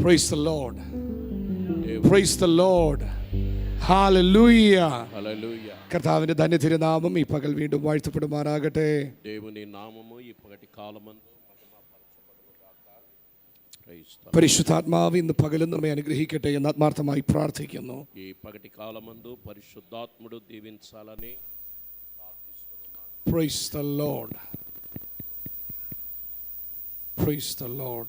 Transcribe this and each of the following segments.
Praise the Lord. Praise the Lord. Hallelujah. Hallelujah. കർത്താവിന്റെ ധന്യതിരുനാമം ഈ പകൽ വീണ്ടും വാഴ്ത്തപ്പെടുമാറാകട്ടെ. దేవుని నామము ఈ పగటి కాలమందు പരിശുദ്ധാത്മാവ് ഇന്ന് പകലും നമ്മെ അനുഗ്രഹിക്കട്ടെ എന്ന് ആത്മാർത്ഥമായി പ്രാർത്ഥിക്കുന്നു. ఈ పగటి కాలమందు పరిశుద్ధాత్ముడు దీవించాలని Praise the Lord. Praise the Lord.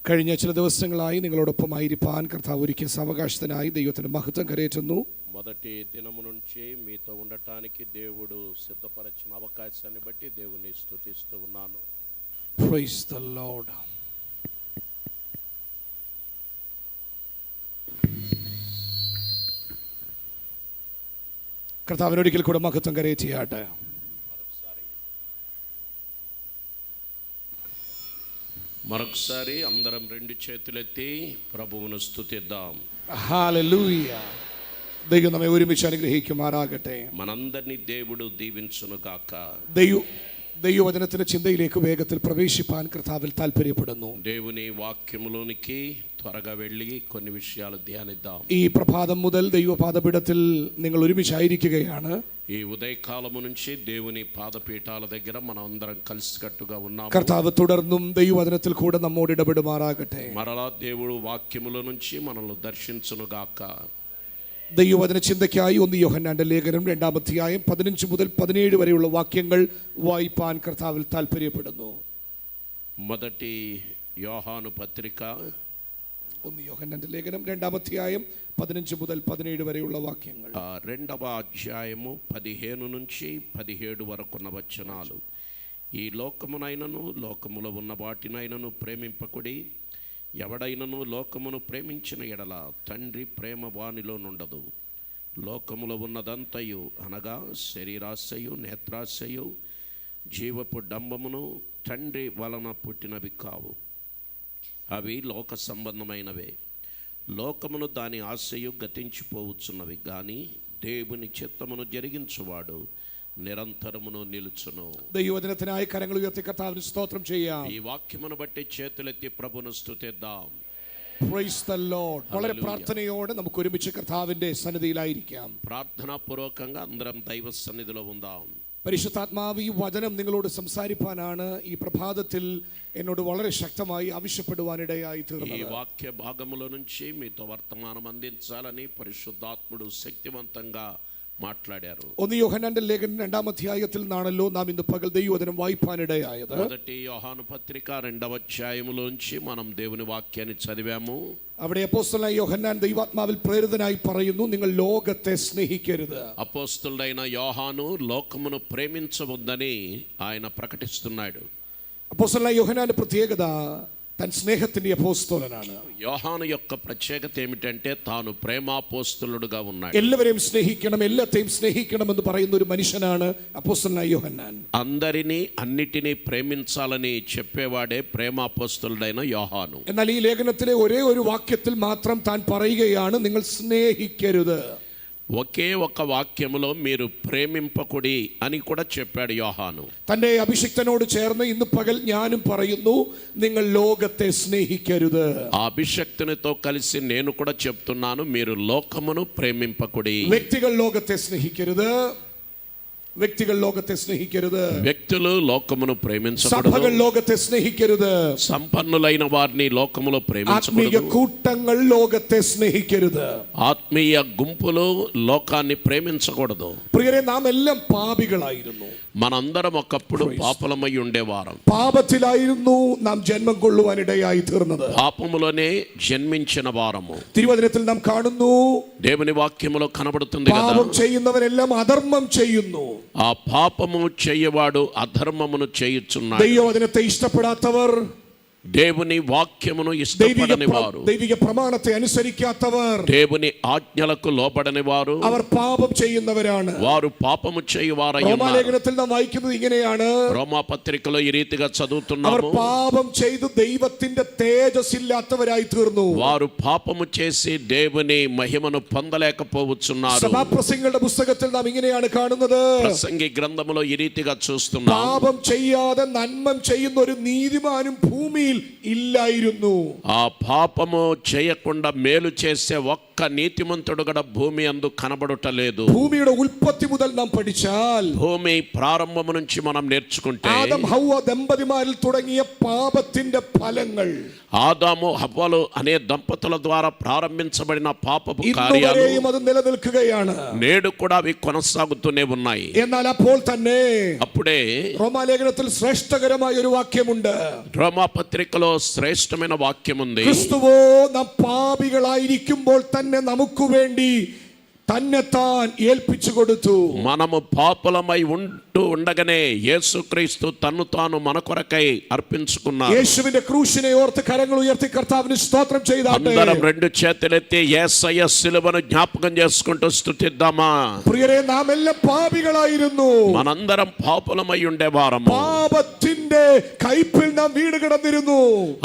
കഴിഞ്ഞ ചില ദിവസങ്ങളായി നിങ്ങളോടൊപ്പമായിരിക്കാൻ കർത്താവ് ഒരുക്കിയ സാവകാശത്തിനായി ദൈവത്തിന്റെ മഹത്വം കരയേറ്റുന്നു. మొదటి దినము నుంచి మీతో ఉండటానికి దేవుడు సిద్ధపరిచిన అవకాశాన్ని బట్టి దేవుని స్తుతిస్తూ ఉన్నాను. Praise the Lord. കർത്താവിന് ഒരിക്കൽ കൂടെ മഹത്വം കരയേറ്റിയാട്ടെ. మరొకసారి అందరం రెండు చేతులెత్తి ప్రభువును స్తుతిద్దాం. హల్లెలూయా. ദൈവം നമ്മെ ഒരുമിച്ച് അനുഗ്രഹിക്കുമാറാകട്ടെ. మనందరినీ దేవుడు దీవించును గాక. ദൈവവചനത്തിന്റെ ചിന്തയിലേക്ക് വേഗത്തിൽ പ്രവേശിപ്പാൻ കർത്താവിൽ താല്പര്യപ്പെടുന്നു. దేవుని వాక్యములోనికి త్వరగా వెళ్ళి కొన్ని విషయాలు ధ్యానిద్దాం. ഈ പ്രഭാതം മുതൽ ദൈവപാദപീഠത്തിൽ നിങ്ങൾ ഒരുമിച്ചായിരിക്കുകയാണ്. ఈ ఉదయకాలము నుంచి దేవుని పాదపీఠాల దగ్గర మనం అందరం కలిసికట్టుగా ఉన్నాము. കർത്താവ് തുടർന്നും ദൈവവചനത്തിൽ കൂടെ നമ്മോട് ഇടപെടുമാറാകട്ടെ. మరలా దేవుడు వాక్యముల నుంచి మనల్ని దర్శించును గాక. ദൈവവചന ചിന്തയ്ക്കായി 1 യോഹന്നാന്റെ ലേഖനം 2-ാം അധ്യായം 15 മുതൽ 17 വരെയുള്ള വാക്യങ്ങൾ വായിപ്പാൻ കർത്താവിൽ താല്പര്യപ്പെടുന്നു. మొదటి యోహాను పత్రిక 1 യോഹന്നാന്റെ ലേഖനം 2-ാം അധ്യായം 15 മുതൽ 17 വരെയുള്ള വാക്യങ്ങൾ. 2వ అధ్యాయము 15 నుంచి 17 వరకున్న వచనాలు. ఈ లోకమునైనను లోకములో ఉన్న వాటినైనను ప్రేమింపకుడి. ఎవడైనను లోకమును ప్రేమించిన ఎడల తండ్రి ప్రేమ వానిలో నుండదు. లోకములో ఉన్నదంతయు అనగా శరీరాశయు నేత్రాశయు జీవపు డంబమును తండ్రి వలన పుట్టినవి కావు. అవి లోక సంబంధమైనవే. లోకమును దాని ఆశయు గతించిపోవచ్చున్నవి గాని దేవుని చిత్తమును జరిగించువాడు నిరంతరమును నిలుచును. ദൈവവചനത്തിനായി കരങ്ങൾ ഉയർത്തി കർത്താവിന് സ്തോത്രം ചെയ്യാം. ఈ వాక్యమును బట్టి చేతులెత్తి ప్రభువును స్తుతిద్దాం. Praise the Lord. വളരെ പ്രാർത്ഥനയോടെ നമുക്ക് ഒരുമിച്ച് കർത്താവിന്റെ സന്നിധിയിലായിരിക്കാം. പ്രാർത്ഥനാപൂർവకంగా అందరం దైవ సన్నిధిలో ఉందాం. പരിശുദ്ധാത്മാവ് ഈ വചനം നിങ്ങളോട് സംസാരിപ്പാനാണ് ഈ പ്രഭാതത്തിൽ എന്നോട് വളരെ ശക്തമായി ആവശ്യപ്പെടുവാനിടയായി തീർന്നത്. ఈ వాక్య భాగముల నుంచి మీతో వర్తమానం అందించాలని పరిశుద్ధాత్ముడు శక్తివంతంగా మాట్లాడారు. 1 യോഹന്നാന്റെ ലേഖനം 2-ാം അധ്യായത്തിൽ നിന്നാണല്ലോ നാം ഇന്ന് പകൽ ദൈവവചനം വായിപ്പാനിടയായത്. మొదటి యోహాను పత్రిక 2వ అధ్యాయములోంచి మనం దేవుని వాక్యాన్ని చదివాము. അവിടെ അപ്പോസ്തലനായ യോഹന്നാൻ ദൈവാത്മാവിൽ പ്രേരിതനായി പറയുന്നു, നിങ്ങൾ ലോകത്തെ സ്നേഹിക്കരുത്. అపోస్తలుడైన యోహాను లోకమును ప్రేమించవద్దని ఆయన ప్రకటిస్తున్నాడు. അപ്പോസ്തലനായ യോഹന്നാന്റെ പ്രത്യേകത തൻ സ്നേഹത്തിന്റെ അപ്പോസ്തലനാണ്. యోహాను యొక్క ప్రత్యేకత ఏమిటంటే తాను ప్రేమాపోస్తలుడుగా ఉన్నాడు. എല്ലാവരെയും സ്നേഹിക്കണം, എല്ലാത്തെയും സ്നേഹിക്കണം എന്ന് പറയുന്ന ഒരു മനുഷ്യനാണ് അപ്പോസ്തലനായ യോഹന്നാൻ. అందరినీ అన్నిటినీ ప్రేమించాలని చెప్పేవాడే ప్రేమాపోస్తలుడైన యోహాను. എന്നാൽ ഈ ലേഖനത്തിലെ ഒരേ ഒരു വാക്യത്തിൽ മാത്രം താൻ പറയുകയാണ്, നിങ്ങൾ സ്നേഹിക്കരുത്. ఒకే ఒక వాక్యములో మీరు ప్రేమింపకుడి అని కూడా చెప్పాడు యోహాను. തന്റെ അഭിഷിക്തനോട് ചേർന്ന് ഇന്ന് പകൽ ഞാനും പറയുന്നു, നിങ്ങൾ ലോകത്തെ സ്നേഹിക്കരുത്. ఆ అభిషక్తునితో కలిసి నేను కూడా చెప్తున్నాను, మీరు లోకమును ప్రేమింపకుడి. വ്യക്തികൾ ലോകത്തെ സ്നേഹിക്കരുത്. വ്യക്തികൾ ലോകത്തെ സ്നേഹിക്കരുത്. వ్యక్తులు లోకమును ప్రేమించకూడదు. സഭകൾ ലോകത്തെ സ്നേഹിക്കരുത്. సంపన్నులైన వారిని లోకములో ആത്മീയ ప్రేమించకూడదు. കൂട്ടങ്ങൾ ലോകത്തെ സ്നേഹിക്കരുത്. ఆత్మీయ గుంపులు లోకాన్ని ప్రేమించకూడదు. പ്രിയരെ, നാം എല്ലാം പാപികളായിരുന്നു. మనందరం ఒకప్పుడు పాపలమై ఉండేవారం. പാപത്തിലായിരുന്നു നാം ജന്മം കൊള്ളുവാനിടയായി തീർന്നത്. పాపములోనే జన్మించిన వారము. തിരുവചനത്തിൽ നാം കാണുന്നു, దేవుని వాక్యములో కనబడుతుంది కదా, പാപം ചെയ്യുന്നവരെല്ലാം അധർമ്മം ചെയ്യുന്നു. ఆ పాపము చేయవాడు అధర్మమును చేయుచున్నాడు. ദൈവവചനത്തെ ഇഷ്ടപ്പെടാത്തവർ దేవుని వాక్యమును ఇష్టపడని వారు, ദൈവിക പ്രമാണത്തെ അനുസരിക്കാത്തവർ, దేవుని ఆజ్ఞలకు లోబడని వారు, അവർ പാപം ചെയ്യുന്നവരാണ്. వారు పాపము చేయువారై ఉన్నారు. റോമാലേഖനത്തിൽ നാം വായിക്കുന്നത് ഇങ്ങനെയാണ്. రోమా పత్రికలో ఈ రీతిగా അവർ చదువుతున్నాము. പാപം ചെയ്തു ദൈവത്തിന്റെ തേജസ് ഇല്ലാത്തവരായി തീർന്നു. వారు పాపము చేసి దేవుని మహిమను పొందలేకపోవచ్చున్నారు. സഭാപ്രസംഗങ്ങളുടെ പുസ്തകത്തിൽ നാം ഇങ്ങനെയാണ് കാണുന്നത്. ప్రసంగి గ్రంథములో ఈ రీతిగా చూస్తున్నాం. പാപം ചെയ്യാതെ നന്മ ചെയ്യുന്ന ഒരു നീതിമാനും ഭൂമിയിൽ ഇല്ലായിരുന്നു. ఆ పాపము చేయకుండా మేలు చేసే ఒక్క నీతిమంతుడు కూడా భూమి అందు కనబడుటలేదు. ഭൂമിയുടെ ഉൽപ്പത്തി മുതൽ നാം പഠിച്ചാൽ, భూమి ప్రారంభము నుంచి మనం నేర్చుకుంటే, ആദം ഹവ്വ ദമ്പതിമാരിൽ തുടങ്ങിയ പാപത്തിന്റെ ഫലങ്ങൾ, ఆదాము హవ్వలు అనే దంపతుల ద్వారా ప్రారంభించబడిన పాపపు కార్యాలు ഇന്നുവരെയും അത് നിലനിൽക്കുകയാണ്. నేడు కూడా అవి కొనసాగుతూనే ఉన్నాయి. എന്നാൽ അപ്പോൾ തന്നെ అప్పుడే റോമാലേഖനത്തിൽ ശ്രേഷ്ഠകരമായ ഒരു വാക്യമുണ്ട്. రోమా పత్రికలో శ్రేష్టమైన వాక్యం ఉంది. ക്രിസ്തുവോ നാം പാപികളായിരിക്കുമ്പോൾ തന്നെ നമുക്ക് വേണ്ടി തന്നെത്താൻ ഏൽപ്പിച്ചു കൊടുത്തു. మనము పాపులమై ఉండగానే యేసుక్రీస్తు తన్ను తాను మన కొరకై అర్పించుకున్నాడు. യേശുവിന്റെ ക്രൂശിനെ ഓർത്ത് കരങ്ങൾ ഉയർത്തി കർത്താവിന് സ്തോത്രം ചെയ്താട്ടെ. అందరం రెండు చేతులెత్తి యేసయ్య సిలువను జ్ఞాపకం చేసుకుంటూ స్తుతిద్దామా. പ്രിയരെ, നാം എല്ലാം പാപികളായിരുന്നു. మనందరం పాపులమై ఉండేవారము. പാപത്തിന്റെ കയ്പിൽ നാം വീട് കിടന്നിരുന്നു.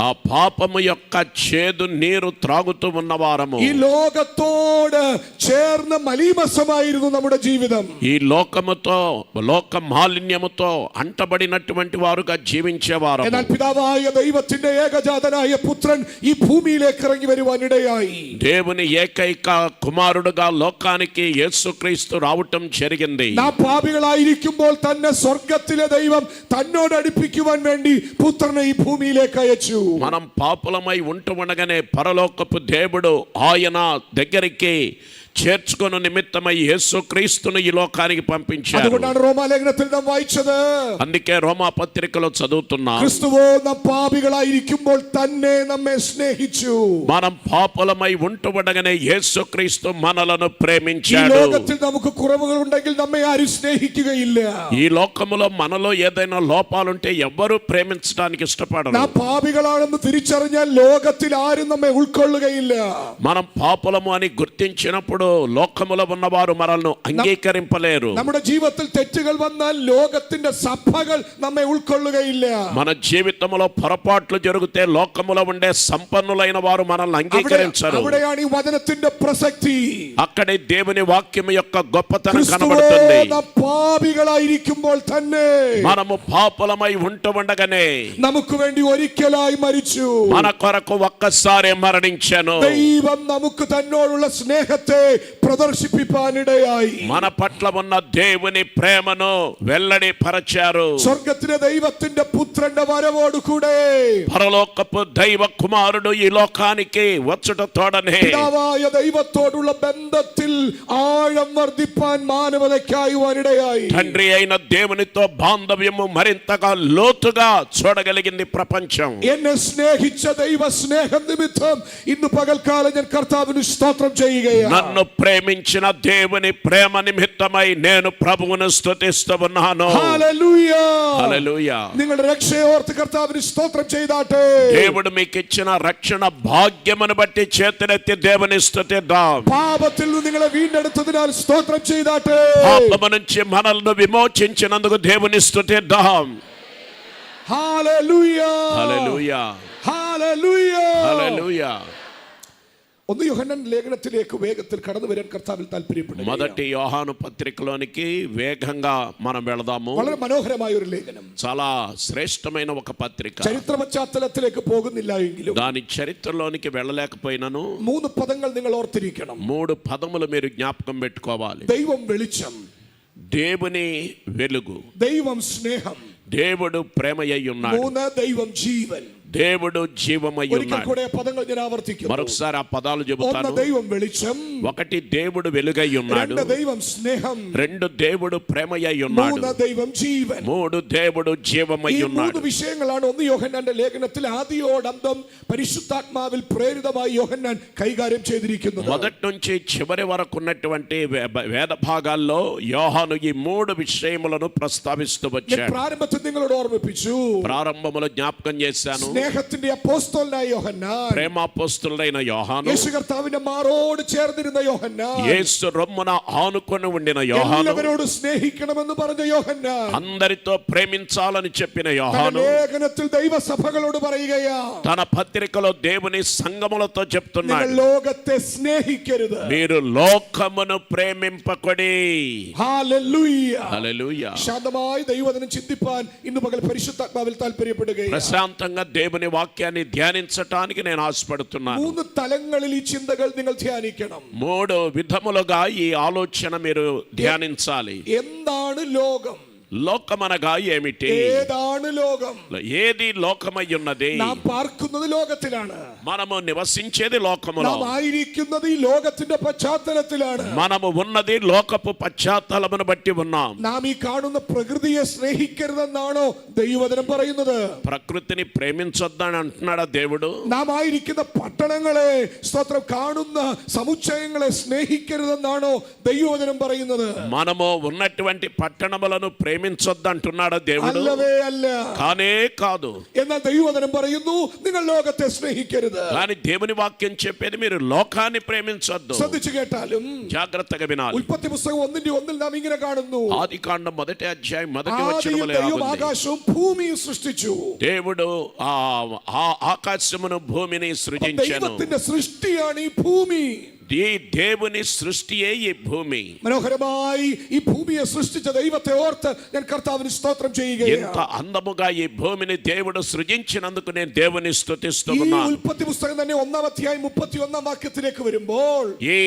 ఆ పాపము యొక్క చేదు నీరు త్రాగుతూ ఉన్నవారము. ഈ ലോകത്തോട് ചേർന്ന മലീമസമായിരുന്നു നമ്മുടെ ജീവിതം. ఈ లోకముతో లోక మాలిన్యముతో అంటబడినటువంటి వారుగా జీవించేవారు. എന്നാൽ പിതാവായ ദൈവത്തിന്റെ ഏകജാതനായ പുത്രൻ ഈ ഭൂമിയിലേക്ക് ഇറങ്ങി വരുവാനിടയായി. దేవుని ఏకైక కుమారుడుగా లోకానికి యేసుక్రీస్తు రావటం జరిగింది. നാം പാപികളായിരിക്കുമ്പോൾ തന്നെ സ്വർഗത്തിലെ ദൈവം തന്നോട് അടുപ്പിക്കുവാൻ വേണ്ടി പുത്രനെ ഈ ഭൂമിയിലേക്ക് അയച്ചു. మనం పాపులమై ఉండగానే పరలోకపు దేవుడు ఆయన దగ్గరికి చేర్చుకొను నిమిత్తమై యేసుక్రీస్తును ఈ లోకానికి పంపించారు. അതുകൊണ്ടാണ് റോമാലേഖനത്തിൽ നാം വായിച്ചത്. అందుకే రోమా పత్రికలో చదువుతున్నాం, ക്രിസ്തുവോ നാം പാപികളായിരിക്കുമ്പോൾ തന്നെ നമ്മെ സ്നേഹിച്ചു. మనం పాపులమై ఉండగానే యేసుక్రీస్తు మనలను ഈ ప్రేమించాడు. ലോകത്തിൽ നമുക്ക് കുറവുകൾ ഉണ്ടെങ്കിൽ നമ്മെ ആരും സ്നേഹിക്കുകയില്ല. ఈ లోకములో మనలో ఏదైనా లోపాలుంటే ఎవ్వరూ ప్రేమించడానికి ఇష్టపడరు. നാം പാപികളാണെന്ന് തിരിച്ചറിഞ്ഞാൽ ലോകത്തിൽ ആരും നമ്മെ ഉൾക്കൊള്ളുകയില്ല. మనం పాపులము అని గుర్తించినప్పుడు లోకములో ఉన్నవారు మనల్ని అంగీకరింపలేరు. നമ്മുടെ ജീവിതത്തിൽ തെറ്റുകൾ വന്നാൽ ലോകത്തിന്റെ സഭകൾ നമ്മെ ഉൾക്കൊള്ളുകയില്ല. మన జీవితంలో పొరపాట్లు జరిగితే లోకములో ఉండే సంపన్నులైన వారు మనల్ని అంగీకరించరు. അവിടെയാണ് ഈ വചനത്തിന്റെ പ്രസക്തി. అక్కడే దేవుని వాక్యం యొక్క గొప్పతనం ക്രിസ്തുവോ కనబడుతుంది. നാം പാപികളായിരിക്കുമ്പോൾ തന്നെ మనము పాపులమై ఉండగానే നമുക്ക് വേണ്ടി ഒരിക്കലായി മരിച്ചു. మన కొరకు ఒక్కసారి మరణించెను. ദൈവം നമുക്ക് തന്നോടുള്ള സ്നേഹത്തെ പ്രദർശിപ്പിക്കാനിടയായി. మన పట్ల ఉన్న దేవుని ప్రేమను వెల్లడి పరచారు. സ്വർഗത്തിലെ ദൈവത്തിന്റെ പുത്രന്റെ വരവോടുകൂടെ పరలోకపు దైవ కుమారుడు ఈ లోకానికి వచ్చుట తోడనే പിതാവായ ദൈവത്തോടുള്ള ബന്ധത്തിൽ ആഴം വർദ്ധിപ്പാൻ മാനവതയ്ക്കായി വനിടയായി. తండ్రి అయిన దేవునితో బాంధవ్యము మరింతగా లోతుగా చూడగలిగింది ప్రపంచం. എന്നെ സ്നേഹിച്ച ദൈവ സ്നേഹം നിമിത്തം ഇന്ന് പകൽക്കാലം ഞാൻ കർത്താവിന് സ്തോത്രം ചെയ്യുകയാണ്. నన్ను ప్రేమించిన దేవుని ప్రేమ నిమిత్తమై నేను ప్రభువును స్తుతిస్తూ ఉన్నాను. ഹല്ലേലൂയ. హల్లెలూయ. നിങ്ങളുടെ രക്ഷയെ ഓർത്ത് കർത്താവിന് സ്തോത്രം ചെയ്താട്ടെ. దేవుడు మీకు ఇచ్చిన రక్షణ భాగ్యమును బట్టి చేతులెత్తి దేవుని స్తుతిద్దాం. പാപത്തിൽ നിന്ന് നിങ്ങളെ വീണ്ടെടുത്തതിനാൽ സ്തോത്രം ചെയ്താട്ടെ. పాపము నుంచి మనల్ని విమోచించినందుకు దేవుని స్తుతిద్దాం. ഹല്ലേലൂയ. హల్లెలూయ. ഹല്ലേലൂയ. హల్లెలూయ. ഒന്ന് യോഹന്നാൻ ലേഖനത്തിലേക്ക് വേഗത്തിൽ കടന്നു വരാൻ കർത്താവിൽ താല്പര്യപ്പെടുന്നു. మొదటి యోహాను పత్రికలోనికి వేగంగా మనం వెళదాము. വളരെ മനോഹരമായ ഒരു ലേഖനം. చాలా శ్రేష్టమైన ఒక పత్రిక. ചരിത്ര പശ്ചാത്തലത്തിലേക്ക് പോകുന്നില്ല എങ്കിലും దాని చరిత్రలోనికి వెళ్ళలేకపోయినను 3 പദങ്ങൾ നിങ്ങൾ ഓർത്തിരിക്കണം. 3 పదములు మీరు జ్ఞాపకం పెట్టుకోవాలి. ദൈവം വെളിച്ചം, దేవుని వెలుగు, ദൈവം സ്നേഹം, దేవుడు ప్రేమయ్య ఉన్నాడు, 3 ദൈവം ജീവൻ. దేవుడు జీవమై ഒരിക്കൽ ఉన్నాడు. കൂടെ പദങ്ങൾ ഞാൻ ആവർത്തിക്കുന്നു. మరొకసారి ఆ పదాలు 1 చెబుతాను. ദൈവം വെളിച്ചം, 1 దేవుడు వెలుగై ఉన్నాడు, 2 ദൈവം സ്നേഹം, 2 దేవుడు ప్రేమయ్య ఉన్నాడు, 3 ദൈവം ജീവൻ. 3 దేవుడు జీవమై ഈ ఉన్నాడు. 3 വിഷയങ്ങളാണ് 1 യോഹന്നാന്റെ ലേഖനത്തിൽ ആദിയോടന്തം പരിശുദ്ധാത്മാവിൽ പ്രേരിതമായി യോഹന്നാൻ കൈകാര്യം ചെയ്തിരിക്കുന്നത്. మొదటి నుంచి చివరి వరకు ఉన్నటువంటి వేద భాగాల్లో యోహాను ఈ 3 విషయములను ప్రస్తావిస్తూ ഞാൻ వచ్చాడు. പ്രാരംഭത്തിൽ നിങ്ങളോട് ഓർമ്മിപ്പിച്ചു. ప్రారంభములో జ్ఞాపకం చేశాను. സ്നേഹത്തിന്റെ അപ്പോസ്തലനായ യോഹന്നാൻ, ప్రేమాపోస్తులైన యోహాను, యేసు కర్తావిന്റെ మారోడు ചേർന്നിരുന്ന യോഹന്നാൻ, యేసు రొమ్మున ఆనుకొని ఉండిన యోహాను, എല്ലാവരോട് സ്നേഹിക്കണമെന്ന് പറഞ്ഞ യോഹന്നാൻ, అందరితో ప్రేమించాలని చెప్పిన యోహాను ലേഖനത്തിൽ ദൈവസഭകളോട് പറയുകയാ, తన పత్రికలో దేవుని సంఘములతో നിങ്ങൾ చెప్తున్నాడు, ലോകത്തെ സ്നേഹിക്കരുത്. మీరు లోకమును ప్రేమింపకొడి. ഹല്ലേലൂയ. హల్లెలూయా. ശാന്തമായി ദൈവവചനം ചിന്തിപ്പാൻ ഇന്ന് പകൽ പരിശുദ്ധാത്മാവിൽ താല്പര്യപ്പെടുകയാണ്. ప్రశాంతంగా దేవుని వాక్యాన్ని ధ్యానించటానికి నేను ఆశపడుతున్నాను. 3 തലങ്ങളിൽ ഈ ചിന്തകൾ നിങ്ങൾ ധ്യാനിക്കണം. 3 విధములుగా ఈ ఆలోచన మీరు ధ్యానించాలి. എന്താണ് ലോകം? లోకమనగా ఏమిటి? ഏതാണ് ലോകം? ఏది లోకమై ఉన్నది? നാം പാർക്കുന്നത് ലോകത്തിലാണ്. మనము నివసించేది లోకములో. നാം ആയിരിക്കുന്നത് ഈ ലോകത്തിന്റെ പശ്ചാത്തലത്തിലാണ്. మనము ఉన్నది లోకపు పశ్చాత్తలమును బట్టి ఉన్నాం. നാം ഈ കാണുന്ന പ്രകൃതിയെ സ്നേഹിക്കരുതെന്നാണോ ദൈവവചനം പറയുന്നത്? ప్రకృతిని ప్రేమించొద్దని అంటున్నాడా దేవుడు? നാം ആയിരിക്കുന്ന പട്ടണങ്ങളെ, സ്തോത്രം, കാണുന്ന സമുച്ചയങ്ങളെ സ്നേഹിക്കരുതെന്നാണോ ദൈവവചനം പറയുന്നത്? మనము ఉన్నటువంటి పట్టణములను ప్రేమించొద్దంటున్నాడా దేవుడు? അല്ലവേ അല്ല. కానే కాదు. എന്നാൽ ദൈവവചനം പറയുന്നു നിങ്ങൾ ലോകത്തെ സ്നേഹിക്കരുത്. కానీ దేవుని వాక్యం చెప్పేది మీరు లోకాన్ని ప్రేమించొద్దు. ശ്രദ്ധിച്ചു കേട്ടാലും జాగ్రత్తగా వినాలి. ഉൽപ്പത്തി പുസ്തകം 1:1 നാം ഇങ്ങനെ കാണുന്നു, ఆదికాండం 1వ అధ్యాయం 1వ ആദിയിൽ వచనములో ദൈവം ఉంది, ആകാശവും ഭൂമിയും സൃഷ്ടിച്ചു. దేవుడు ఆకాశమును భూమిని సృజించెను. ദൈവത്തിന്റെ സൃഷ്ടിയാണ് ഈ ഭൂമി. ఈ దేవుని సృష్టియే ఈ భూమి. മനോഹരമായി ഈ ഭൂമിയെ സൃഷ്ടിച്ച ദൈവത്തെ ഓർത്ത് ഞാൻ കർത്താവിന് സ്തോത്രം ఎంత ചെയ്യുകയാണ്. అందముగా ఈ భూమిని దేవుడు సృజించినందుకు నేను దేవుని ഈ స్తుతిస్తున్నాను. ഉൽപ്പത്തി പുസ്തകം തന്നെ 1-ാം അധ്യായം 31-ാം വാക്യത്തിലേക്ക് വരുമ്പോൾ ఈ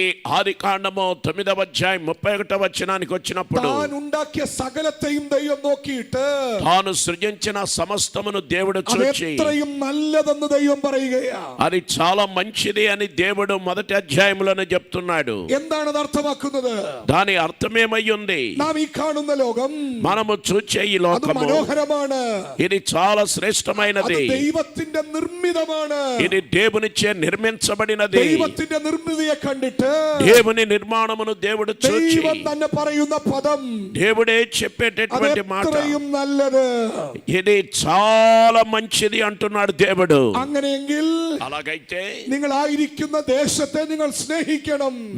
ఆదికాండము 9వ అధ్యాయం 31వ వచనానికి వచ్చినప్పుడు താൻ ഉണ്ടാക്കിയ സകലത്തെയും ദൈവം നോക്കിയിട്ട് తాను సృజించిన సమస్తమును దేవుడు చూచి അതെത്രയും നല്ലതെന്ന് ദൈവം പറയുകയാ. అది చాలా మంచిది అని దేవుడు 1వ అధ్యాయంలోనే చెప్తున్నాడు. എന്താണ് അത് അർത്ഥമാക്കുന്നത്? దాని అర్థమేమై ఉంది? നാം ഈ കാണുന്ന ലോകം మనము చూచే ఈ അത് లోకము മനോഹരമാണ്. ఇది చాలా അത് శ్రేష్టమైనది. ദൈവത്തിന്റെ നിർമ്മിതമാണ്. ఇది దేవునిచే నిర్మించబడినది. ദൈവത്തിന്റെ നിർമ്മിതിയെ കണ്ടിട്ട് దేవుని నిర్మాణమును దేవుడు చూచి ദൈവം തന്നെ പറയുന്ന പദം దేవుడే చెప్పేటటువంటి మాట അതെത്രയും നല്ലത്. ఇది చాలా మంచిది అంటున్నాడు దేవుడు. അങ്ങനെയെങ്കിൽ అలాగైతే നിങ്ങൾ ആയിരിക്കുന്ന ദേശത്തെ നിങ്ങൾ സ്നേഹിക്കണം.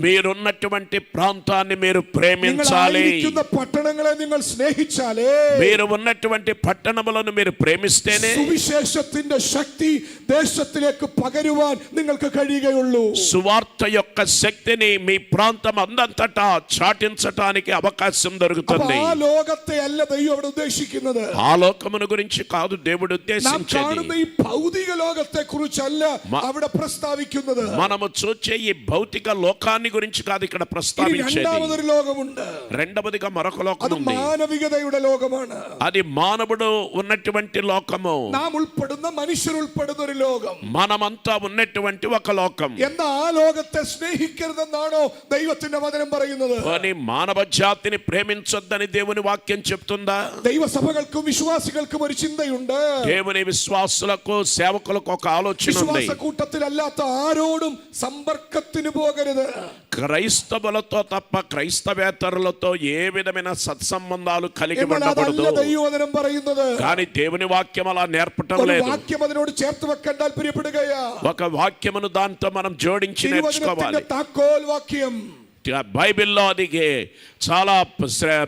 మీరున్నటువంటి ప్రాంతాన్ని మీరు നിങ്ങൾ ప్రేమించాలి. ആയിരിക്കുന്ന പട്ടണങ്ങളെ നിങ്ങൾ സ്നേഹിച്ചാലേ మీరు ఉన్నటువంటి పట్టణములను మీరు ప్రేమిస్తేనే സുവിശേഷത്തിന്റെ ശക്തി ദേശത്തിലേക്ക് പകരുവാൻ നിങ്ങൾക്ക് കഴിയുകയുള്ളൂ. సువార్త యొక్క శక్తిని మీ ప్రాంతం అందంతటా చాటించటానికి అవకాశం അപ്പൊ దొరుకుతుంది. ആ ലോകത്തെ അല്ല ദൈവം അവിടെ ഉദ്ദേശിക്കുന്നത്. ఆ లోకమును గురించి కాదు దేవుడు നാം ఉద్దేశించేది. കാണുന്ന ഈ ഭൗതിക ലോകത്തെ കുറിച്ചല്ല അവിടെ പ്രസ്താവിക്കുന്നത്. మనము చూచే ఈ భౌతిక లోకాన్ని గురించి కాదు ఇక్కడ ഇനി ప్రస్తావించేది. രണ്ടാമതൊരു ലോകമുണ്ട്. రెండవదిగా మరొక അത് లోకం ఉంది. മാനവികതയുടെ ലോകമാണ്. అది మానవుడు ఉన్నటువంటి లోకము. നാം ഉൾപ്പെടുന്ന മനുഷ്യർ ഉൾപ്പെടുന്ന ഒരു ലോകം. మనమంతా ఉన్నటువంటి ఒక లోకం. എന്നാ ആ ലോകത്തെ സ്നേഹിക്കരുതെന്നാണോ ദൈവത്തിന്റെ വചനം പറയുന്നത്? కానీ మానవ జాతిని ప్రేమించొద్దని దేవుని వాక్యం చెప్తుందా? ദൈവസഭകൾക്കും വിശ്വാസികൾക്കും ഒരു ചിന്തയുണ്ട്. దేవుని విశ్వాసులకు సేవకులకు ఒక ఆలోచన ఉంది. വിശ്വാസ കൂട്ടത്തിലല്ലാത്ത ആരോടും സമ്പർക്കത്തിന് പോകരുത്. క్రైస్తవులతో తప్ప క్రైస్తవేతరులతో ఏ విధమైన సత్సంబంధాలు కలిగి എന്നാൽ ఉండకూడదు. അതല്ല ദൈവവചനം പറയുന്നത്. కానీ దేవుని వాక్యం అలా నేర్పటం ഒരു లేదు. വാക്യം അതിനോട് ചേർത്ത് വെക്കാൻ താല്പര്യപ്പെടുകയാ. ఒక వాక్యమును దాంతో మనం జోడించి തിരുവചനത്തിന്റെ నేర్చుకోవాలి. താക്കോൽ വാക്യം బైబిల్లో అది చాలా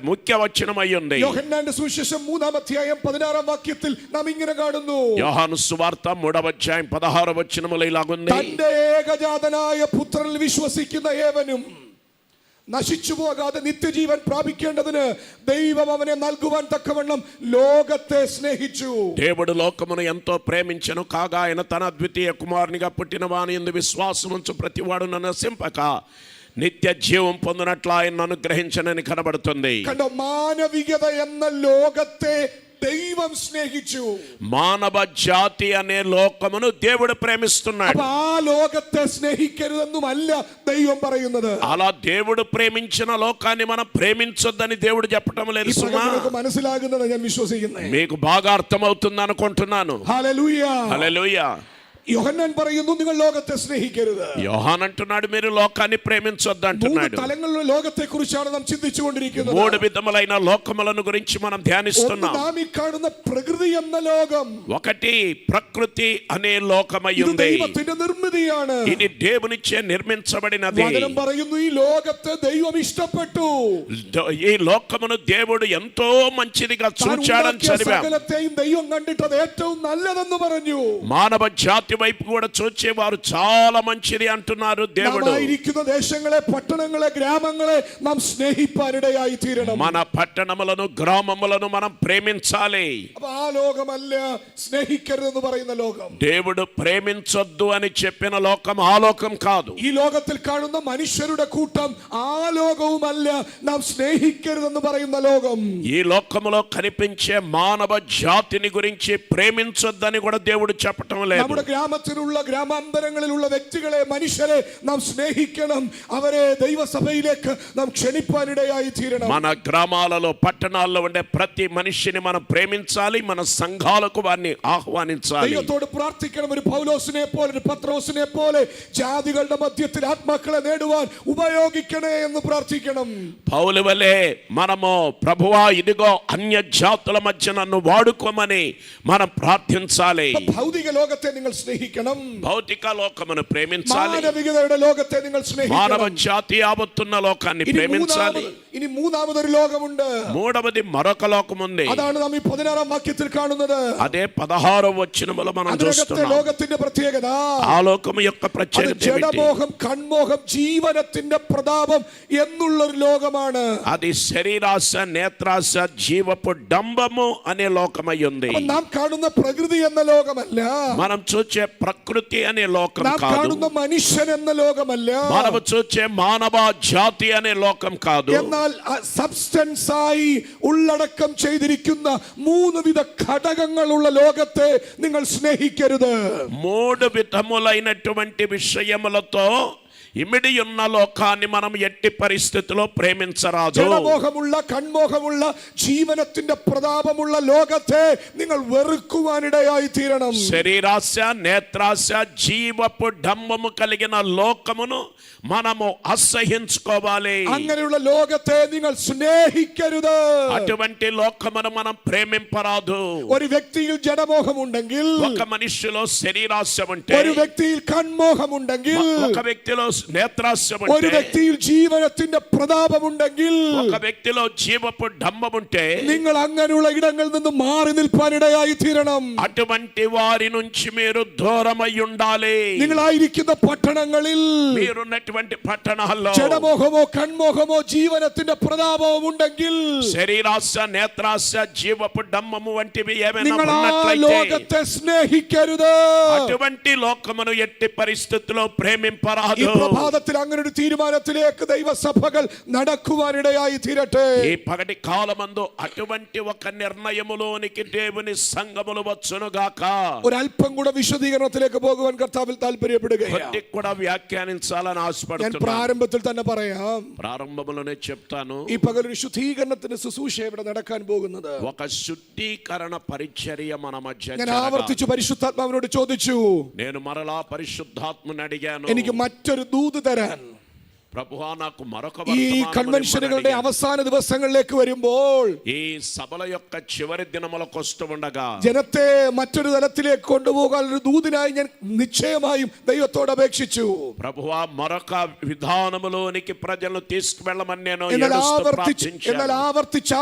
ముఖ్య వచనమై ఉంది. യോഹന്നാന്റെ സുവിശേഷം 3-ാം അധ്യായം 16-ാം വാക്യത്തിൽ നാം ഇങ്ങനെ കാണുന്നു, యోహాను సువార్త 3వ అధ్యాయం 16వ వచనములో ఇలాగుంది, തന്റെ ഏകജാതനായ പുത്രനിൽ വിശ്വസിക്കുന്ന ഏവനും നശിച്ചു പോകാതെ നിത്യജീവൻ പ്രാപിക്കേണ്ടതിന് ദൈവം അവനെ നൽകുവാൻ തക്കവണ്ണം ലോകത്തെ സ്നേഹിച്ചു. దేవుడు లోకమును ఎంతో ప్రేమించెను, కాగా ఆయన తన అద్వితీయ కుమారునిగా పుట్టిన వాని యందు విశ్వాసముంచు ప్రతివాడును నశింపక నిత్య జీవం పొందినట్లు ఆయన అనుగ్రహించనని కనబడుతుంది. കണ്ടോ, മാനവികത എന്ന ലോകത്തെ ദൈവം സ്നേഹിച്ചു. మానవ జాతి అనే లోకమును దేవుడు ప్రేమిస్తున్నాడు. അപ്പൊ ആ ലോകത്തെ സ്നേഹിക്കരുതെന്നുമല്ല ദൈവം പറയുന്നത്. అలా దేవుడు ప్రేమించిన లోకాన్ని మనం ప్రేమించొద్దని దేవుడు చెప్పటం లేదు. ഈ നിങ്ങൾക്ക് മനസ്സിലാകുന്നത് ഞാൻ വിശ്വസിക്കുന്നത്. మీకు బాగా అర్థమవుతుంది అనుకుంటున్నాను. ഹല്ലേലൂയ. హల్లెలూయా. യോഹന്നാൻ പറയുന്നു നിങ്ങൾ ലോകത്തെ സ്നേഹിക്കരുത്. యోహాన్ అంటున్నాడు మీరు లోకాన్ని ప్రేమించొద్దు అంటున్నాడు. 3 తలങ്ങളിലുള്ള ലോകത്തെ കുറിച്ചാണ് നാം ചിന്തിച്ചുകൊണ്ടിരിക്കുന്നത്. 3 విధములైన లోకములను గురించి మనం ధ్యానిస్తున్నాం. നാം ഈ കാണുന്ന പ്രകൃതി എന്ന ലോകം, ఒకటి ప్రకృతి అనే లోకమై ഇത് ఉంది. ദൈവത്തിന്റെ നിർമ്മിതിയാണ്. ఇది దేవునిచే నిర్మించబడినది. വചനം പറയുന്നു ഈ ലോകത്തെ ദൈവം ഇഷ്ടപ്പെട്ടു. ఈ లోకమును దేవుడు ఎంతో మంచిదిగా చూచాడని చదివాం. സകലത്തെയും ദൈവം കണ്ടിട്ട് അത് ഏറ്റവും നല്ലതെന്ന് പറഞ്ഞു. మానవ జాతి వైపు కూడా చూచేవారు చాలా మంచిది అంటున్నారు దేవుడు. നാമായിരിക്കുന്ന ദേശങ്ങളെ, പട്ടണങ്ങളെ, ഗ്രാമങ്ങളെ നാം സ്നേഹിപ്പാനിടയായി തീരണം. మన పట్టణములను గ్రామములను మనం ప్రేమించాలి. അപ്പൊ ആ ലോകമല്ല സ്നേഹിക്കരുതെന്ന് പറയുന്ന ലോകം. దేవుడు ప్రేమించొద్దు అని చెప్పిన లోకం ఆ లోకం కాదు. ഈ ലോകത്തിൽ കാണുന്ന മനുഷ്യരുടെ കൂട്ടം ആ ലോകവുമല്ല നാം സ്നേഹിക്കരുതെന്ന് പറയുന്ന ലോകം. ఈ లోకములో కనిపించే మానవ జాతిని గురించి ప్రేమించొద్దని కూడా దేవుడు చెప్పటం లేదు. നമ്മുടെ ഗ്രാമത്തിലുള്ള, ഗ്രാമാന്തരങ്ങളിലുള്ള വ്യക്തികളെ, മനുഷ്യരെ നാം സ്നേഹിക്കണം. അവരെ ദൈവസഭയിലേക്ക് നാം ക്ഷണിപ്പാനിടയായി തീരണം. మన గ్రామాలలో పట్టణాల్లో ఉండే ప్రతి మనిషిని మనం ప్రేమించాలి. మన సంఘాలకు వారిని ఆహ్వానించాలి. ദൈവത്തോട് പ്രാർത്ഥിക്കണം. ഒരു പൗലോസിനെ പോലെ, ഒരു പത്രോസിനെ പോലെ ജാതികളുടെ മധ്യത്തിൽ ആത്മാക്കളെ നേടുവാൻ ഉപയോഗിക്കണേ എന്ന് പ്രാർത്ഥിക്കണം. పౌలు వలె మనము ప్రభువా ఇదిగో అన్య జాతుల మధ్య నన్ను వాడుకోమని మనం ప్రార్థించాలి. ഭൗതിക ലോകത്തെ നിങ്ങൾ സ്നേഹിക്കണം. భౌతిక లోకమును ప్రేమించాలి. മാനവികതയുടെ ലോകത്തെ നിങ്ങൾ మానవ സ്നേഹിക്കണം. జాతి యావత్తున్న లోకాన్ని ప్రేమించాలి. ഇനി മൂന്നാമതൊരു ലോകമുണ്ട്. మూడవది మరొక లోకం ఉంది. അതാണ് നാം ഈ 16-ാം വാക്യത്തിൽ കാണുന്നത്. అదే 16వ వచనములో మనం చూస్తున్నాం. ലോകത്തിന്റെ പ്രത്യേകത, ఆ లోకము యొక్క ప్రత్యేకత ఏమిటి? ജഡമോഹം, കൺമോഹം, ജീവനത്തിന്റെ പ്രതാപം എന്നുള്ളൊരു ലോകമാണ്. అది శరీరాశ, నేత్రాశ, జీవపు డంబము అనే లోకమై ఉంది. നാം കാണുന്ന പ്രകൃതി എന്ന ലോകമല്ല, మనం చూచే ప్రకృతి అనే లోకం നാം కాదు. കാണുന്ന മനുഷ്യൻ എന്ന ലോകമല്ല, మనము చూచే మానవ జాతి అనే లోకం కాదు. എന്നാൽ സബ്സ്റ്റൻസ് ആയി ഉള്ളടക്കം ചെയ്തിരിക്കുന്ന 3 വിധ ഘടകങ്ങളുള്ള ലോകത്തെ നിങ്ങൾ സ്നേഹിക്കരുത്. 3 విధములైనటువంటి విషయములతో ఇమిడి ఉన్న లోకాన్ని మనం ఎట్టి పరిస్థితిలో ప్రేమించరాదు. ജഡമോഹമുള്ള, കൺമോഹമുള്ള, ജീവനത്തിന്റെ പ്രതാപമുള്ള ലോകത്തെ നിങ്ങൾ വെറുക്കുവാനിടയായി തീരണം. శరీరాశ, నేత్రాశ, జీవపు డంబము కలిగిన లోకమును మనము అసహించుకోవాలి. അങ്ങനെയുള്ള ലോകത്തെ നിങ്ങൾ സ്നേഹിക്കരുത്. అటువంటి లోకమును మనం ప్రేమింపరాదు. ഒരു വ്യക്തിയിൽ ജഡമോഹമുണ്ടെങ്കിൽ, ఒక మనిషిలో శరీరాశ ఉంటే, ഒരു വ്യക്തിയിൽ കൺമോഹമുണ്ടെങ്കിൽ, ఒక వ్యక్తిలో నేత్రాశ ഒരു ఉంటే, വ്യക്തിയിൽ ജീവനത്തിന്റെ പ്രതാപമുണ്ടെങ്കിൽ, ఒక వ్యక్తిలో జీవపు డంబం ఉంటే, നിങ്ങൾ അങ്ങനെയുള്ള ഇടങ്ങളിൽ നിന്ന് മാറി നിൽപ്പാനിടയായി തീരണം. అటువంటి వారి నుంచి మీరు దూరమై ఉండాలి. നിങ്ങളായിരിക്കുന്ന പട്ടണങ്ങളിൽ మీరున్నటువంటి పట్టణాల్లో ജഡമോഹമോ, കൺമോഹമോ, ജീവനത്തിന്റെ പ്രതാപവും ഉണ്ടെങ്കിൽ, శరీరాశ, నేత్రాశ, జీవపు డంబము వంటివి ఏమైనా നിങ്ങൾ ആ ఉన్నట్లయితే ലോകത്തെ സ്നേഹിക്കരുത്. అటువంటి లోకమును ఎట్టి పరిస్థితుల్లో ഈ ప్రేమింపరాదు. പ്രഭാതത്തിൽ അങ്ങനെ ഒരു തീരുമാനത്തിലേക്ക് ദൈവസഭകൾ നടക്കുവാനിടയായി തീരട്ടെ. ఈ పగటి కాలమందు అటువంటి ఒక నిర్ణయములోనికి దేవుని సంఘములు వచ్చునుగాక. ഒരല്പം കൂടെ വിശദീകരണത്തിലേക്ക് പോകുവാൻ കർത്താവിൽ താല്പര്യപ്പെടുകയാണ്. కొద్ది కూడా వ్యాఖ్యానించాలని ഞാൻ ఆశపడుతున్నాను. പ്രാരംഭത്തിൽ തന്നെ പറയാം, ప్రారంభములోనే చెప్తాను. ഈ പകലൊരു ശുദ്ധീകരണത്തിന്റെ ശുശ്രൂഷ ഇവിടെ നടക്കാൻ പോകുന്നത്. ఒక శుద్ధీకరణ పరిచర్య మన మధ్య ഞാൻ జరగాలి. ആവർത്തിച്ചു പരിശുദ്ധാത്മാവിനോട് ചോദിച്ചു, నేను మరలా పరిశుద్ధాత్మని అడిగాను, എനിക്ക് മറ്റൊരു ദൂത് തരാൻ. ప్రభువా నాకు మరొక ഈ వర్తమానమును കൺവെൻഷനുകളുടെ ఇమ్మని അവസാന ദിവസങ്ങളിലേക്ക് വരുമ്പോൾ ఈ సభల యొక్క చివరి దినములకు వస్తూ ఉండగా ജനത്തെ മറ്റൊരു തലത്തിലേക്ക് കൊണ്ടുപോകാൻ ഒരു ദൂതിനായി ഞാൻ നിശ്ചയമായും ദൈവത്തോട് അപേക്ഷിച്ചു. ప్రభువా మరొక విధానములోనికి ప్రజలను తీసుకువెళ్ళమని నేను എന്നാൽ ఏడుస్తూ ప్రార్థించాను.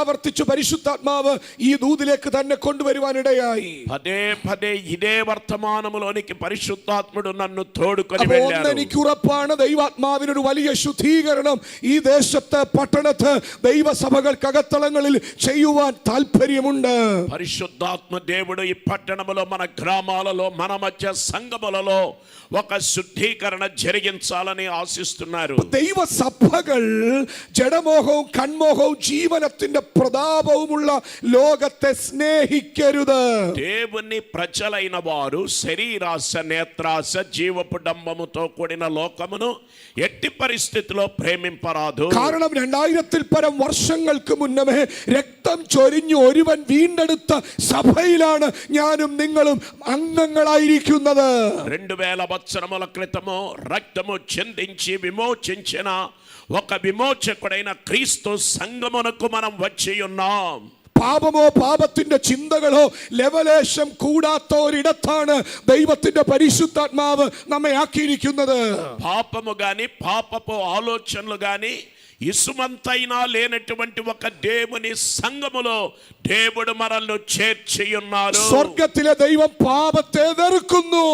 ആവർത്തിച്ചു പരിശുദ്ധാത്മാവ് ഈ ദൂതിലേക്ക് തന്നെ കൊണ്ടുവരുവാനിടയായി. పదే పదే ఇదే వర్తమానములోనికి పరిశుద్ధాత్ముడు నన్ను తోడుకొని അപ്പോൾ వెళ్ళాడు. എനിക്ക് ഉറപ്പാണ്, ദൈവാത്മാവിനൊരു വലിയ ശുദ്ധീകരണം ഈ ദേശത്ത്, പട്ടണത്ത്, ദൈവസഭകൾക്കകത്തളങ്ങളിൽ ചെയ്യുവാൻ താല്പര്യമുണ്ട്. పరిశుద్ధాత్మ దేవుడు ఈ పట్టణములో, మన గ్రామాలలో, మన మధ్య సంఘములలో ఒక శుద్ధీకరణ జరిగించాలని ఆశిస్తున్నారు. ദൈവസഭകൾ ജഡമോഹവും കൺമോഹവും ജീവനത്തിന്റെ പ്രതാപവുമുള്ള ലോകത്തെ സ്നേഹിക്കരുത്. దేవుని ప్రజలైన వారు శరీరాశ, నేత్రాశ, జీవపు డంబముతో కూడిన లోకమును ఎట్టి పరిస్థితుల్లో పరిస్థితిలో ప్రేమింపరాదు. കാരണം 2000-ൽ പരം വർഷങ്ങൾക്ക് മുന്നമേ രക്തം ചൊരിഞ്ഞു ഒരുവൻ വീണ്ടെടുത്ത സഭയിലാണ് ഞാനും നിങ്ങളും അംഗങ്ങളായിരിക്കുന്നത്. 2000 సంవత్సరముల క్రితము రక్తము చెందించి విమోచించిన ఒక విమోచకుడైన క్రీస్తు సంఘమునకు మనం వచ్చి ఉన్నాం. പാപമോ പാപത്തിന്റെ ചിന്തകളോ ലവലേശം കൂടാത്ത ഒരിടത്താണ് ദൈവത്തിന്റെ പരിശുദ്ധാത്മാവ് നമ്മെ ആക്കിയിരിക്കുന്നത്. పాపము గాని పాపపు ఆలోచనలు గాని ఇసుమంతైనా లేనటువంటి ఒక దేవుని సంఘములో దేవుడు మనల్ని చేర్చి ఉన్నారు. സ്വർഗ്ഗത്തിലെ ദൈവം പാപത്തെ വെറുക്കുന്നു.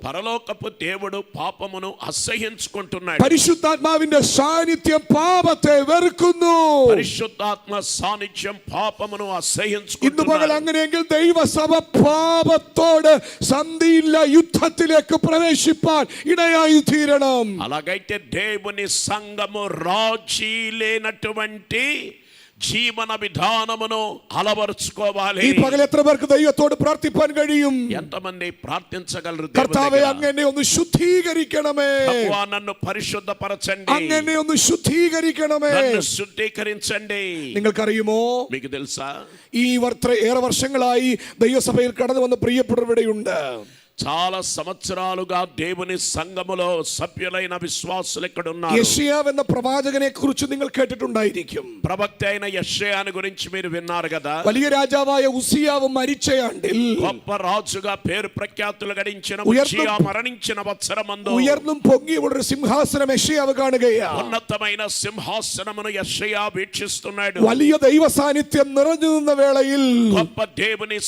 పరలోకపు దేవుడు పాపమును అసహ్యించుకుంటున్నాడు. പരിശുദ്ധാത്മാവിന്റെ സാന്നിധ്യം പാപത്തെ വെറുക്കുന്നു. పరిశుద్ధాత్మ సాన్నిధ్యం పాపమును ഇന്ന് പകൽ అసహ్యించుకుంటున్నాడు. അങ്ങനെയെങ്കിൽ ദൈവസഭ പാപത്തോട് സന്ധിയില്ല യുദ്ധത്തിലേക്ക് പ്രവേശിപ്പാൻ ഇടയായി തീരണം. అలాగైతే దేవుని సంఘము రాజీ లేనటువంటి జీవన విధానమును అలవరుచుకోవాలి. ഈ പകൽ എത്ര പേർക്ക് ദൈവത്തോട് പ്രാർത്ഥിപ്പാൻ കഴിയും? ఎంతమంది ప్రార్థించగలరు? കർത്താവേ, അങ്ങനെ ഒന്ന് ശുദ്ധീകരിക്കണമേ, ప్రభువా, నన్ను పరిశుద్ధపరచండి, അങ്ങനെ ഒന്ന് ശുദ്ധീകരിക്കണമേ. నన్ను శుద్ధీకరించండి. നിങ്ങൾക്കറിയുമോ, మీకు తెలుసా, ഈ ഏറെ വർഷങ്ങളായി ദൈവസഭയിൽ കടന്നു വന്ന പ്രിയപ്പെട്ടവരുടെയുണ്ട്. చాలా సంవత్సరాలుగా దేవుని సంఘములో సభ్యులైన విశ్వాసులు ఇక్కడ ఉన్నారు. യെശയ്യാവ് എന്ന പ്രവാചകനെ കുറിച്ച് നിങ്ങൾ കേട്ടിട്ടുണ്ടായിരിക്കും. ప్రవక్త అయిన యెషయాను గురించి మీరు విన్నారు కదా. വലിയ രാജാവായ ഉസിയാവ് മരിച്ച ആണ്ടിൽ, గొప్ప రాజుగా పేరు ప్రఖ్యాతులు గడించిన ఉయర్ను- ఉజ్జియా మరణించిన వత్సరమందు ഉയർന്നും പൊങ്ങിയ ഒരു സിംഹാസനം യെശയ്യാവ് കാണുകയാണ്. ఉన్నతమైన సింహాసనమును యెషయా వీక్షిస్తున్నాడు. വലിയ ദൈവ സാന്നിധ്യം നിറഞ്ഞു നിന്ന വേളയിൽ గొప్ప దేవుని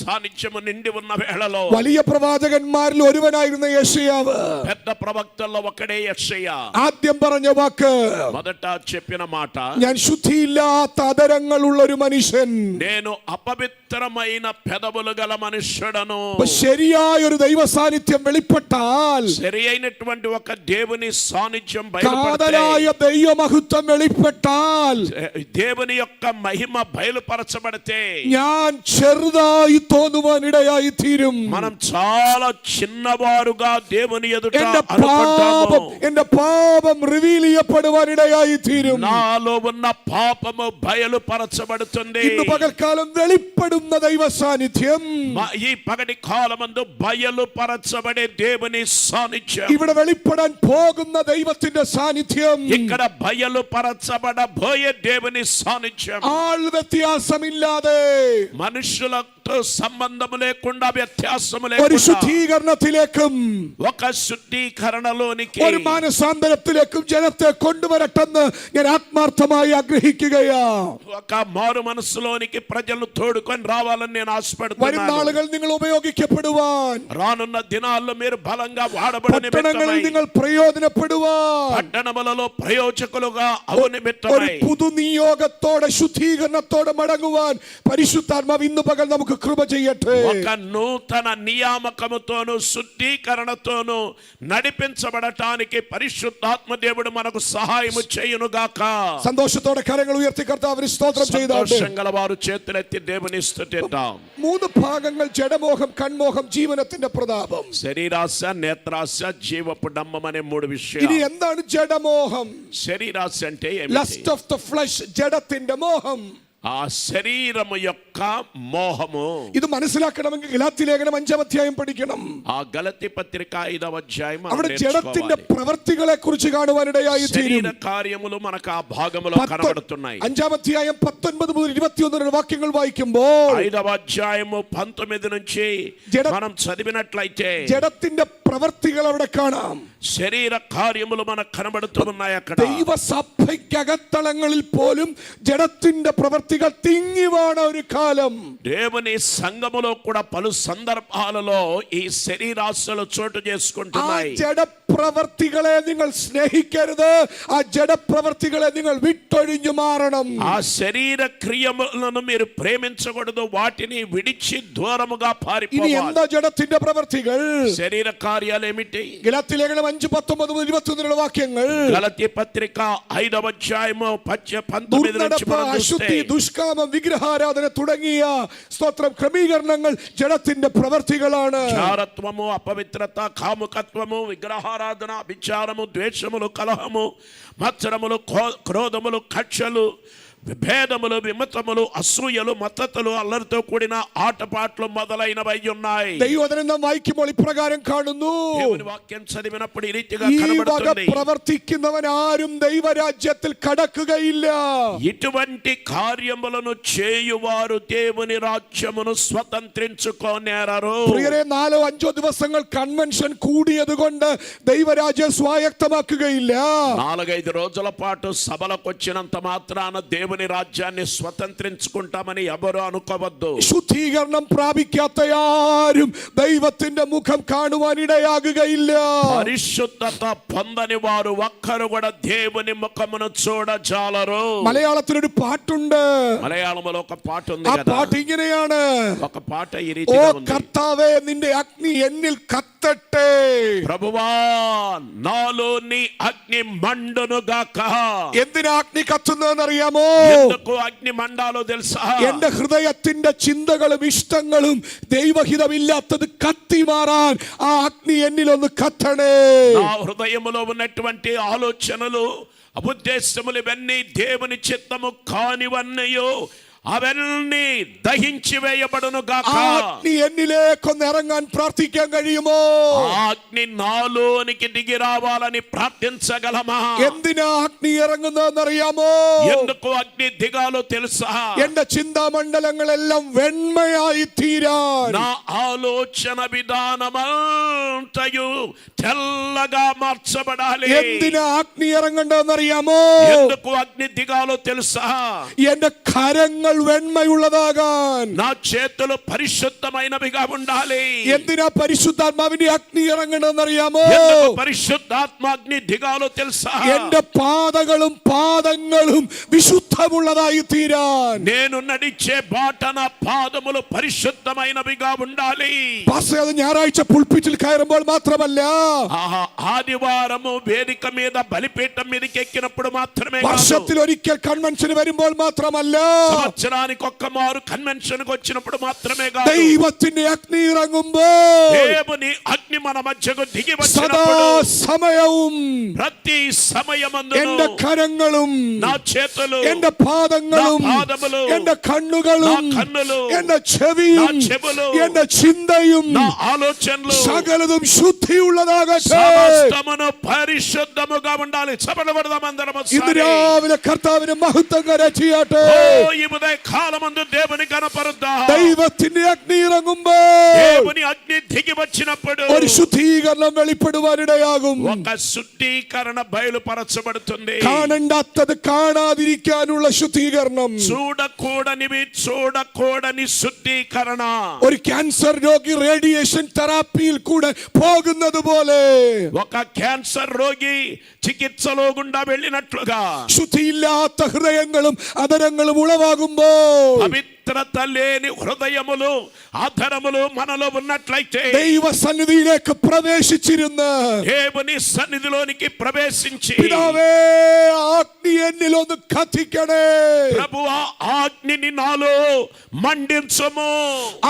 సాన్నిధ్యము నిండి ఉన్న వేళలో വലിയ പ്രവാചകന്മാരിൽ ഒരുവനായിരുന്ന യെശയ്യാവ് పెద్ద ప్రవక్తల్లో ఒకడే యెషయా ആദ്യം പറഞ്ഞ വാക്ക്, మొదట చెప్పిన మాట, ഞാൻ ശുദ്ധിയില്ലാത്ത അധരങ്ങളുള്ള ഒരു മനുഷ്യൻ. నేను అపవిత్రమైన పెదవులు గల మనుష్యుడను. അപ്പൊ ശരിയായ ഒരു ദൈവ സാന്നിധ്യം വെളിപ്പെട്ടാൽ, సరి అయినటువంటి ఒక దేవుని సాన్నిధ్యం കാതലായ బయలుపడితే, ദൈവമഹത്വം വെളിപ്പെട്ടാൽ, దేవుని యొక్క మహిమ బయలుపరచబడితే ഞാൻ ചെറുതായി തോന്നുവാൻ ഇടയായി തീരും. మనం చాలా చిన్నవారుగా దేవుని ఎదుట എന്റെ అనుకుంటాము. പാപം റിവീൽ ചെയ്യപ്പെടുവാൻ ഇടയായി തീരും. నాలో ఉన్న పాపము బయలుపరచబడుతుంది. ഇന്ന് പകൽക്കാലം വെളിപ്പെടുന്ന ദൈവ സാന്നിധ്യം, ఈ పగటి కాలమందు బయలుపరచబడే దేవుని సాన్నిధ్యం, ഇവിടെ വെളിപ്പെടാൻ പോകുന്ന ദൈവത്തിന്റെ സാന്നിധ്യം, ఇక్కడ బయలుపరచబడబోయే దేవుని సాన్నిధ్యం ആൾ വ്യത്യാസമില്ലാതെ మనుషులతో సంబంధము లేకుండా, వ్యత్యాసము ഒരു లేకుండా ശുദ്ധീകരണത്തിലേക്കും ఒక శుద్ధీకరణలోనికి, ഒരു മാനസാന്തരത്തിലേക്കും ജനത്തെ കൊണ്ടുവരട്ടെന്ന് ഞാൻ ആത്മാർത്ഥമായി ആഗ്രഹിക്കുകയാ. ఒక మారు మనసులోనికి ప్రజలు తోడుకొని రావాలని నేను വരും ఆశపడుతున్నాను. നാളുകൾ നിങ്ങൾ ഉപയോഗിക്കപ്പെടുവാൻ, రానున్న దినాల్లో మీరు బలంగా వాడబడి പട്ടണങ്ങളിൽ നിങ്ങൾ പ്രയോജനപ്പെടുവാൻ, పట్టణములలో ప్రయోజకులుగా అవు ഒരു నిమిత్తమై പുതുനിയോഗത്തോടെ ശുദ്ധീകരണത്തോടെ മടങ്ങുവാൻ പരിശുദ്ധാത്മാവ് ഇന്ന് പകൽ നമുക്ക് കൃപ ചെയ്യട്ടെ. ఒక నూతన నియామకముతోను శుద్ధీకరణతోను నడిపించబడటానికి పరిశుద్ధాత్మ దేవుడు మనకు సహాయము చేయునుగాక. സന്തോഷത്തോടെ കരങ്ങൾ ഉയർത്തി കർത്താവിന് സ്തോത്രം ചെയ്താട്ടെ. సంతోషం గల వారు చేతులెత్తి దేవుని స్తుతిద్దాం. 3 ഭാഗങ്ങൾ: ജഡമോഹം, കൺമോഹം, ജീവനത്തിന്റെ പ്രതാപം. శరీరాశ, నేత్రాశ, జీవపు డంబం అనే 3 ഇനി విషయాలు. എന്താണ് ജഡമോഹം? శరీరాశ అంటే ലസ്റ്റ് ఏమిటి? ഓഫ് ദ ഫ്ലഷ്, ജഡത്തിന്റെ മോഹം. ఆ శరీరము యొక్క మోహము. ഇത് മനസ്സിലാക്കണമെങ്കിൽ ഗലാത്യ ലേഖനം 5-ാം അധ്യായം പഠിക്കണം. ఆ గలతీ పత్రిక 5వ అధ్యాయం അവിടെ ജഡത്തിന്റെ പ്രവൃത്തികളെ കുറിച്ച് കാണുവാനിടയായി തീരും. శరీర కార్యములు మనకు ఆ భాగములో కనబడుతున్నాయి. 5-ാം അധ്യായം 19 മുതൽ 21 വാക്യങ്ങൾ വായിക്കുമ്പോൾ 5వ అధ్యాయము 19 నుంచి మనం చదివినట్లయితే ജഡത്തിന്റെ പ്രവൃത്തികൾ അവിടെ കാണാം. శరీర కార్యములు మనకు కనబడుతున్నాయి. అక్కడ ദൈവസഭയ്ക്കകത്തളങ്ങളിൽ പോലും ജഡത്തിന്റെ പ്രവൃത്തികൾ തിങ്ങിവാണ ഒരു കാലം. దేవుని సంఘములో కూడా పలు సందర్భాలలో ఈ శరీరాశలు చోటు ആ చేసుకుంటున్నాయి. ജഡപ്രവർത്തികളെ നിങ്ങൾ സ്നേഹിക്കരുത്. ആ ജഡപ്രവർത്തികളെ നിങ്ങൾ വിട്ടൊഴിഞ്ഞു മാറണം. ఆ శరీర క్రియములను మీరు ప్రేమించకూడదు, వాటిని విడిచి దూరముగా ഇനി పారిపోవాలి. എന്താ ജഡത്തിന്റെ പ്രവൃത്തികൾ? శరీర కార్యాలు ఏమిటి? ഗലാത്യ ലേഖനം 5:19-21 വാക്യങ്ങൾ. గలతీ పత్రిక 5వ అధ్యాయము 19 నుంచి ദുർനടപ്പ്, మనం അശുദ്ധി, చూస్తే ദുഷ്കാമം, വിഗ്രഹാരാധന തുടങ്ങിയ സ്തോത്രം ക്രമീകരണങ്ങൾ ജഡത്തിന്റെ പ്രവർത്തികളാണ്. జారత్వము, అపవిత్రత, కాముకత్వము, విగ్రహారాధన, విచారము, ద్వేషములు, కలహము, మత్సరములు, క్రోధములు, కక్షలు, విభేదములు, విమతములు, అసూయలు, మత్తతులు, అల్లరితో కూడిన ఆటపాట్లు మొదలైనవై ఉన్నాయి. ദൈവവചനം നാം വായിക്കുമ്പോൾ ഇപ്രകാരം കാണുന്നു. దేవుని వాక్యం చదివినప్పుడు ఈ రీతిగా ഈ വക కనబడుతుంది. പ്രവർത്തിക്കുന്നവൻ ആരും ദൈവരാജ്യത്തിൽ കടക്കുകയില്ല. ఇటువంటి కార్యములను చేయువారు దేవుని రాజ్యమును స్వతంత్రించుకోనేరరు. പ്രിയരെ, 4-5 ദിവസങ്ങൾ കൺവെൻഷൻ കൂടിയത് കൊണ്ട് ദൈവരാജ്യം സ്വായത്തമാക്കുകയില്ല. 4-5 రోజుల పాటు సభలకు వచ్చినంత మాత్రాన దేవుని రాజ్యాన్ని స్వతంత్రించుకుంటామని ఎవరు అనుకోవద్దు. ശുദ്ധീകരണം പ്രാപിക്കാത്ത ആരും ദൈവത്തിന്റെ മുഖം കാണുവാനിടയാകുകയില്ല. పరిశుద్ధత పొందని వారు ఒక్కరు కూడా దేవుని ముఖమును చూడజాలరు. മലയാളത്തിലൊരു പാട്ടുണ്ട്. మలయాళంలో ఒక పాట ఉంది ആ కదా. പാട്ട് ഇങ്ങനെയാണ്. ఒక పాట ఈ ഓ రీతిగా ఉంది. കർത്താവേ, നിന്റെ അഗ്നി എന്നിൽ കത്തട്ടെ. ప్రభువా, నాలో నీ అగ్ని మండును గాక. എന്തിനാ അഗ്നി കത്തുന്നതെന്നറിയാമോ? ఎందుకు అగ్ని మండాలో తెలుసా? എന്റെ ഹൃദയത്തിന്റെ ചിന്തകളും ഇഷ്ടങ്ങളും ദൈവഹിതമില്ലാത്തത് കത്തി മാറാൻ ആ അഗ്നി എന്നിലൊന്ന് കത്തണേ. నా హృదయములో ఉన్నటువంటి ఆలోచనలు, ఉద్దేశములు ఇవన్నీ దేవుని చిత్తము కానివన్నయో അവനെ ദഹിച്ചു വേയപ്പെടുന്നു ഗാക. അഗ്നി എന്നിലേക്കൊന്ന് ഇറങ്ങാൻ പ്രാർത്ഥിക്കാൻ കഴിയുമോ? അഗ്നി നാലോനിക്ക് దిగి రావాలని ప్రార్థించగలమా? എന്തിനാ അഗ്നി ഇറങ്ങുന്നതെന്നറിയാമോ? ఎందుకు అగ్ని దిగాలో తెలుసా? എന്റെ ചിന്താമണ്ഡലങ്ങളെല്ലാം വെണ്മയായി തീരാൻ, నా ఆలోచన విధానమంతయు తెల్లగా మార్చబడాలి. എന്തിനാ അഗ്നി ഇറങ്ങേണ്ടതെന്നറിയാമോ? ఎందుకు అగ్ని దిగాలో తెలుసా? എന്റെ കരങ്ങൾ വെണ്മയുള്ളതാകാൻ, నా చేతులు పరిశుద్ధమైనవిగా ఉండాలి. എന്തിനാ പരിശുദ്ധാത്മാവിന്റെ അഗ്നി ഇറങ്ങണമെന്നറിയാമോ? ఎందుకు పరిశుద్ధాత్మాగ్ని దిగాలో తెలుసా? എന്റെ പാദങ്ങളും വിശുദ്ധമുള്ളതായി തീരാൻ. నేను నడిచే బాటన పాదములు పరిశుద్ధమైనవిగా ఉండాలి. പാസ്റ്റർ, അത് ഞായറാഴ്ച പുൾപിറ്റിൽ കയറുമ്പോൾ മാത്രമല്ല, ఆదివారము వేదిక మీద బలిపీఠం మీదకి ఎక్కినప్పుడు మాత్రమే కాదు. വർഷത്തിൽ ഒരിക്കൽ കൺവെൻഷന് വരുമ്പോൾ മാത്രമല്ല, సంవత్సరానికి ఒక్కమారు కన్వెన్షన్ కు వచ్చినప్పుడు మాత్రమే కాదు. ദൈവത്തിന്റെ അഗ്നി ഇറങ്ങുമ്പോൾ దేవుని అగ్ని మన మధ్యకు దిగి സദാ వచ్చినప్పుడు സമയവും ప్రతి సమయమందు എന്റെ കരങ്ങളും, నా చేతులు, എന്റെ പാദങ്ങളും, నా పాదములు, എന്റെ കണ്ണുകളും, నా కన్నులు, എന്റെ ചെവിയും, నా చెవులు, എന്റെ ചിന്തയും నా ఆలోచనలు സകലതും ശുദ്ധിയുള്ളതാകട്ടെ. సమస్తమును పరిశుద్ధముగా ఉండాలి. చపడబడదాం అందరం ഇന്ന് ఒకసారి. രാവിലെ കർത്താവിന് മഹത്വം കരചെയ്യട്ടെ. ఈ ఉదయ కాలమందు దేవుని కనపరుద్దాం. ദൈവത്തിന്റെ അഗ്നി ഇറങ്ങുമ്പോൾ దేవుని అగ్ని దిగి వచ్చినప్పుడు ഒരു ശുദ്ധീകരണം വെളിപ്പെടുവാനിടയാകും. ఒక శుద్ధీకరణ బయలుపరచబడుతుంది. കാണണ്ടാത്തത് കാണാതിരിക്കാനുള്ള ശുദ്ധീകരണം. చూడకూడని శుద్ధీకరణ. ഒരു ക്യാൻസർ രോഗി റേഡിയേഷൻ തെറാപ്പിയിൽ കൂടെ പോകുന്നത് പോലെ ఒక క్యాన్సర్ రోగి చికిత్సలో గుండా వెళ్ళినట్లుగా ശുദ്ധിയില്ലാത്ത ഹൃദയങ്ങളും അധരങ്ങളും ഉളവാകുമ്പോൾ, పవిత్రత లేని హృదయములు, ఆధరములు మనలో ఉన్నట్లయితే, ദൈവസന്നിധിയിലേക്ക് പ്രവേശിച്ചിരുന്ന് దేవుని సన్నిధిలోనికి ప్రవేశించి, പിതാവേ, അഗ്നി എന്നിൽ ഒന്ന് കത്തിക്കണേ, ప్రభువా ఆజ్ఞని నాలో మండించుము,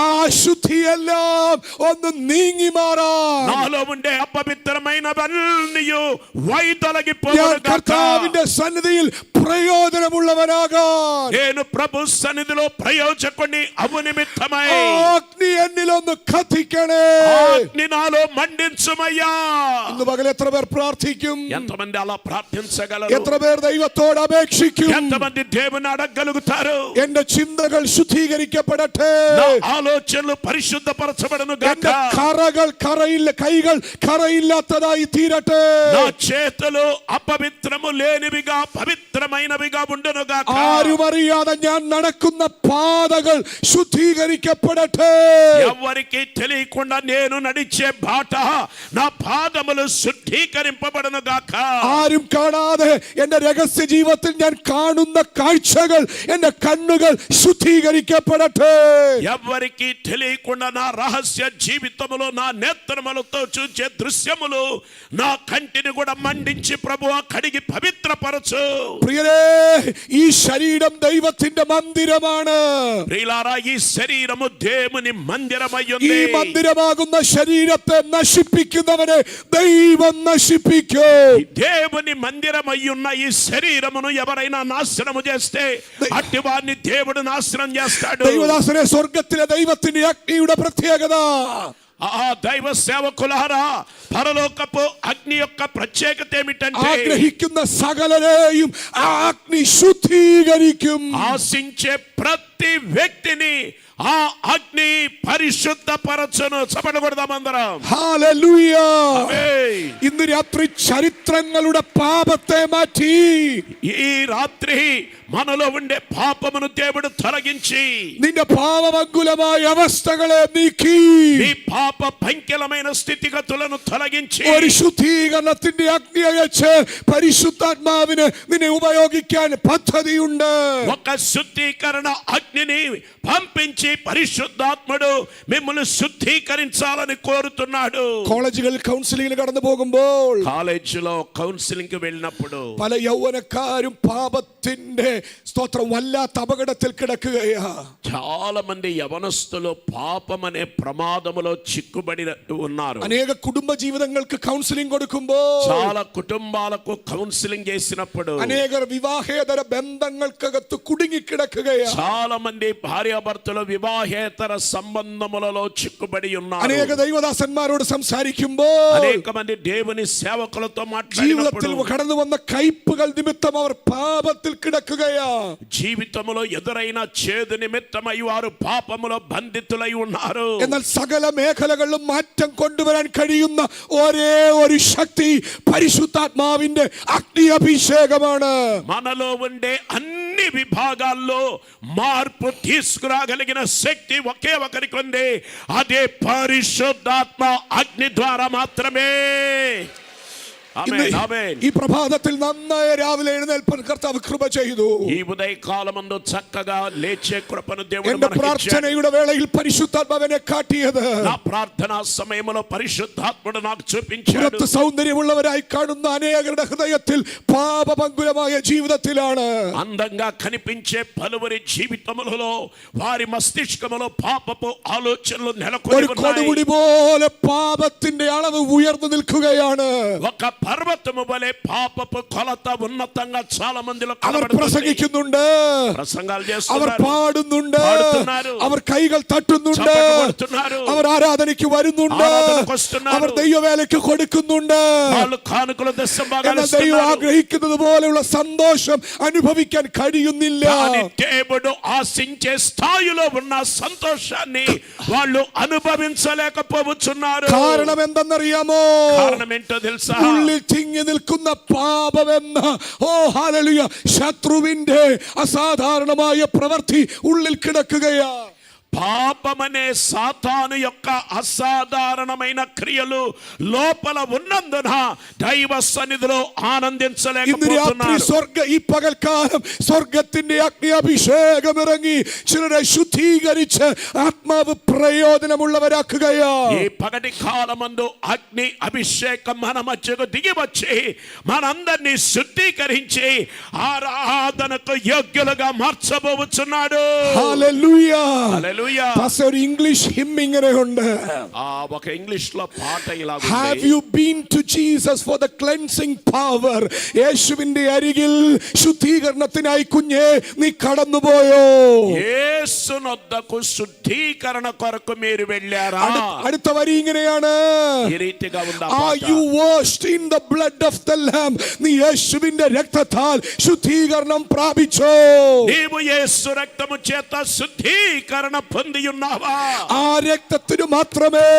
ആ ശുദ്ധിയെല്ലാം ഒന്ന് നീങ്ങി മാറാൻ నాలో ఉండే అపవిత్రమైనవన్నీ ഞാൻ వైదొలగిపోవును గాక. കർത്താവിന്റെ സന്നിധിയിൽ പ്രയോജനമുള്ളവനാകാൻ నేను ప్రభు సన్నిధిలో ప్రయోజకుని అవు నిమిత్తమై അഗ്നി എന്നിൽ ഒന്ന് കത്തിക്കണേ. అగ్ని నాలో మండించుమయ్యా. ഇന്ന് പകൽ എത്ര പേർ പ്രാർത്ഥിക്കും? ఎంతమంది అలా ప్రార్థించగలరు? എത്ര പേർ ദൈവത്തോട് അപേക്ഷിക്കും? ఎంతమంది దేవుని అడగలుగుతారు? എന്റെ ചിന്തകൾ ശുദ്ധീകരിക്കപ്പെടട്ടെ, నా ఆలోచనలు పరిశుద్ధపరచబడును గాక. എന്റെ കൈകൾ കറയില്ലാത്തതായി തീരട്ടെ, నా చేతులు అపవిత్రము లేనివిగా పవిత్రమైనవిగా ఉండునుగాక. ആരും അറിയാതെ ഞാൻ നടക്കുന്ന പാതകൾ ശുദ്ധീകരിക്കപ്പെടട്ടെ. ఎవరికి తెలియకుండా నేను నడిచే బాట నా పాదములు శుద్ధీకరింపబడునుగాక. ആരും കാണാതെ എന്റെ രഹസ്യ ജീവിതത്തിൽ ഞാൻ കാണുന്ന കാഴ്ചകൾ എന്റെ കണ്ണുകൾ ശുദ്ധീകരിക്കപ്പെടട്ടെ. ఎవరికి తెలియకుండా నా రహస్య జీవితములో నా నేత్రములతో చూచే దృశ్యములు నా కంటిని కూడా మండించి ప్రభువా కడిగి పవిత్రపరచు. പ്രിയരേ, ഈ ശരീരം ദൈവത്തിന്റെ മന്ദിരമാണ്. ప్రియులారా, ఈ శరీరము దేవుని మందిరమై ഈ ఉంది. മന്ദിരമാകുന്ന ശരീരത്തെ നശിപ്പിക്കുന്നവനെ ദൈവം നശിപ്പിക്കും. దేవుని మందిరమై ఉన్న ఈ శరీరమును ఎవరైనా నాశనము చేస్తే అట్టి వారిని దేవుడు నాశనం చేస్తాడు. ദൈവദാസനെ, സ്വർഗത്തിലെ ദൈവത്തിന്റെ അഗ്നിയുടെ പ്രത്യേകത, ఆ దైవ సేవకులారా, పరలోకపు అగ్ని యొక్క ప్రత్యేకత ఏమిటంటే ആഗ്രഹിക്കുന്ന സകലരെയും ആ അഗ്നി ശുദ്ധീകരിക്കും. ఆశించే ప్రతి వ్యక్తిని ఆ అగ్ని పరిశుద్ధపరచును. చప్పట్లు కొడదామందరం. ഹല്ലേലൂയ. ఆమేన్. ഇന്ന് രാത്രി ചരിത്രങ്ങളുടെ പാപത്തെ മാറ്റി ఈ రాత్రి మనలో ఉండే పాపమును దేవుడు తొలగించి നിന്റെ പാപമംഗുലമായ അവസ്ഥകളെ നീക്കി నీ పాప పంకిలమైన స్థితిగతులను తొలగించి ഒരു ശുദ്ധീകരണത്തിന്റെ അഗ്നി അയച്ച് പരിശുദ്ധാത്മാവിന് നിന്നെ ഉപയോഗിക്കാൻ പദ്ധതിയുണ്ട്. ఒక శుద్ధీకరణ అగ్నిని పంపించి పరిశుద్ధాత్ముడు మిమ్మల్ని శుద్ధీకరించాలని కోరుతున్నాడు. കോളേജുകൾ കൗൺസിലിംഗിന് കടന്നു പോകുമ്പോൾ కాలేజీలో కౌన్సిలింగ్ కి వెళ్ళినప్పుడు പല യൗവനക്കാരും പാപത്തിന്റെ സ്തോത്രം വല്ലാത്ത അപകടത്തിൽ കിടക്കുകയാ. చాలా మంది యవనస్తులు పాపం అనే ప్రమాదములో చిక్కుబడి ఉన్నారు. അനേക കുടുംബ ജീവിതങ്ങൾക്ക് കൗൺസിലിംഗ് കൊടുക്കുമ്പോൾ చాలా కుటుంబాలకు కౌన్సిలింగ్ చేసినప్పుడు അനേകർ വിവാഹേതര ബന്ധങ്ങൾക്കകത്ത് കുടുങ്ങിക്കിടക്കുകയാ. చాలా మంది భార్యాభర్తలు వివాహేతర సంబంధములలో చిక్కుబడి ఉన్నారు. അനേക ദൈവദാസന്മാരോട് സംസാരിക്കുമ്പോൾ అనేక మంది దేవుని సేవకులతో ജീവിതത്തിൽ మాట్లాడినప్పుడు കടന്നു വന്ന കയ്പുകൾ നിമിത്തം അവർ പാപത്തിൽ കിടക്കുകയാ. జీవితంలో ఎదురైన చేదు నిమిత్తమై వారు పాపములో బంధితులై ఉన్నారు. എന്നാൽ സകല മേഖലകളിലും മാറ്റം കൊണ്ടുവരാൻ കഴിയുന്ന ഒരേ ഒരു ശക്തി പരിശുദ്ധാത്മാവിന്റെ അഗ്നി അഭിഷേകമാണ്. మనలో ఉండే అన్ని విభాగాల్లో మార్పు తీసుకురాగలిగిన శక్తి ఒకే ఒకరికి ఉంది. అదే పరిశుద్ధాత్మ అగ్ని ద్వారా మాత్రమే. ഇന്ന് ఆమేన్, ఆమేన్. ഈ പ്രഭാതത്തിൽ നന്നായി രാവിലെ എഴുന്നേൽപ്പാൻ കർത്താവ് കൃപ ചെയ്തു. ఈ ఉదయ కాలమందు చక్కగా లేచే కృపను దేవుడు എന്റെ మనకి ఇచ్చాడు. പ്രാർത്ഥനയുടെ വേളയിൽ പരിശുദ്ധാത്മാവിനെ കാട്ടിയത് నా ప్రార్థనా సమయంలో పరిశుద్ధాత్ముడు నాకు చూపించాడు. പുറത്ത് സൗന്ദര്യമുള്ളവരായി കാണുന്ന അനേകരുടെ ഹൃദയത്തിൽ പാപമംഗുലമായ ജീവിതത്തിലാണ്. అందంగా కనిపించే పలువురి జీవితములలో వారి మస్తిష్కములో పాపపు ఆలోచనలు నెలకొని ഒരു ఉన్నాయి. കൊടുമുടി പോലെ പാപത്തിന്റെ അളവ് ഉയർന്നു നിൽക്കുകയാണ്. ఒక పర్వతము వలె పాపపు కొలత ఉన్నతంగా చాలా మందిలో അവർ కనబడుతుంది. പ്രസംഗിക്കുന്നുണ്ട്, ప్రసంగాలు അവർ చేస్తున్నారు, പാടുന്നുണ്ട്, പാടുతున్నారు, അവർ കൈകൾ തട്ടുന്നുണ്ട്, చప్పట్లు కొడుతున్నారు, അവർ ആരാധനയ്ക്ക് വരുന്നുണ്ട്, ആരാധനയ്ക്ക് വస్తున్నారు, അവർ ദൈവവേലയ്ക്ക് കൊടുക്കുന്നുണ്ട്. వాళ్ళు కానుకల దశభాగాలు എന്നാൽ ദൈവം ఇస్తున్నారు. ആഗ്രഹിക്കുന്നത് പോലെയുള്ള സന്തോഷം അനുഭവിക്കാൻ കഴിയുന്നില്ല. కానీ దేవుడు ఆశించే స్థాయిలో ఉన్న సంతోషాన్ని వాళ్ళు అనుభవించలేకపోతున్నారు. കാരണം എന്തെന്നറിയാമോ? కారణం ఏంటో తెలుసా? ഉള്ളിൽ തിങ്ങി നിൽക്കുന്ന പാപമെന്ന ഹല്ലേലൂയ ശത്രുവിന്റെ അസാധാരണമായ പ്രവൃത്തി ഉള്ളിൽ കിടക്കുകയാ. పాపమనే సాతాను యొక్క అసాధారణమైన క్రియలు లోపల ఉన్నందున దైవ సన్నిధిలో ഇന്ന് രാത്രി ఆనందించలేకపోతున్నారు. ഈ പകൽക്കാലം സ്വർഗത്തിന്റെ അഗ്നി അഭിഷേകം ഇറങ്ങി ചിലരെ ശുദ്ധീകരിച്ച് ആത്മാവ് പ്രയോജനമുള്ളവരാക്കുകയാ. ఈ పగటి కాలమందు అగ్ని అభిషేకం మన మధ్యకు దిగి వచ్చి మనందరినీ శుద్ధీకరించి ఆరాధనకు యోగ్యులుగా మార్చబోతున్నాడు. ഹല്ലേലൂയ. హల్లెలూయా. പാസ്റ്റർ, ഒരു ഇംഗ്ലീഷ് ഹിം ഇങ്ങനെ ഉണ്ട്. ఒక ఇంగ్లీష్ లో పాట ఇలా Have ఉంది. you been to Jesus for the cleansing power? യേശുവിന്റെ അരികിൽ ശുദ്ധീകരണത്തിനായി കുഞ്ഞേ നീ കടന്നുപോയോ? యేసునొద్దకు శుద్ధీకరణ కొరకు మీరు వెళ్ళారా? അടുത്ത വരി ഇങ്ങനെയാണ്, ఈ రీతిగా ఉందా Are పాట? you washed in the blood of the Lamb? നീ യേശുവിന്റെ രക്തത്താൽ ശുദ്ധീകരണം പ്രാപിച്ചോ? నీవు యేసు రక్తము చేత శుద్ధీకరణ పొందియున్నావా? ആ രക്തത്തിന് മാത്രമേ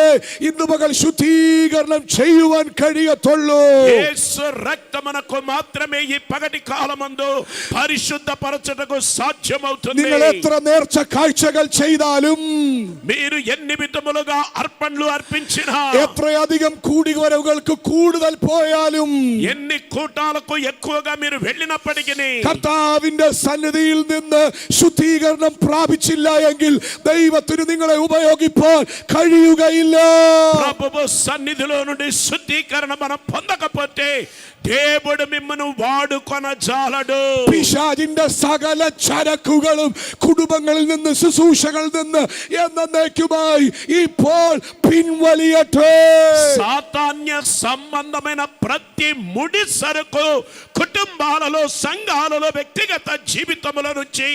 ഇന്ന് പകൽ ശുദ്ധീകരണം ചെയ്യുവാൻ കഴിയത്തുള്ളൂ. యేసు రక్తమునకు మాత్రమే ఈ పగటి కాలమందు పరిశుద్ధపరచుటకు సాధ్యమవుతుంది. നിങ്ങൾ എത്ര നേർച്ച കാഴ്ചകൾ ചെയ്താലും, మీరు ఎన్ని విధములుగా అర్పణలు అర్పించినా, എത്രയധികം കൂടിവരവുകൾക്ക് കൂടുതൽ പോയാലും, ఎన్ని కూటాలకు ఎక్కువగా మీరు వెళ్ళినప్పటికీ കർത്താവിന്റെ സന്നിധിയിൽ നിന്ന് ശുദ്ധീകരണം പ്രാപിച്ചില്ല എങ്കിൽ ദൈവത്തിന് നിങ്ങളെ ഉപയോഗിക്കാൻ കഴിയുകയില്ല. ప్రభువు సన్నిధిలో నుండి శుద్ధీకరణ మనం పొందకపోతే దేవుడు మిమ్మను వాడుకొనజాలడు. പിശാചിന്റെ സകല ചരക്കുകളും കുടുംബങ്ങളിൽ നിന്ന്, ശുശ്രൂഷകളിൽ നിന്ന് എന്നേക്കുമായി ഇപ്പോൾ പിൻവലിയട്ടെ. సాతాన్య సంబంధమైన ప్రతి ముడి సరుకు కుటుంబాలలో, సంఘాలలో, వ్యక్తిగత జీవితముల నుంచి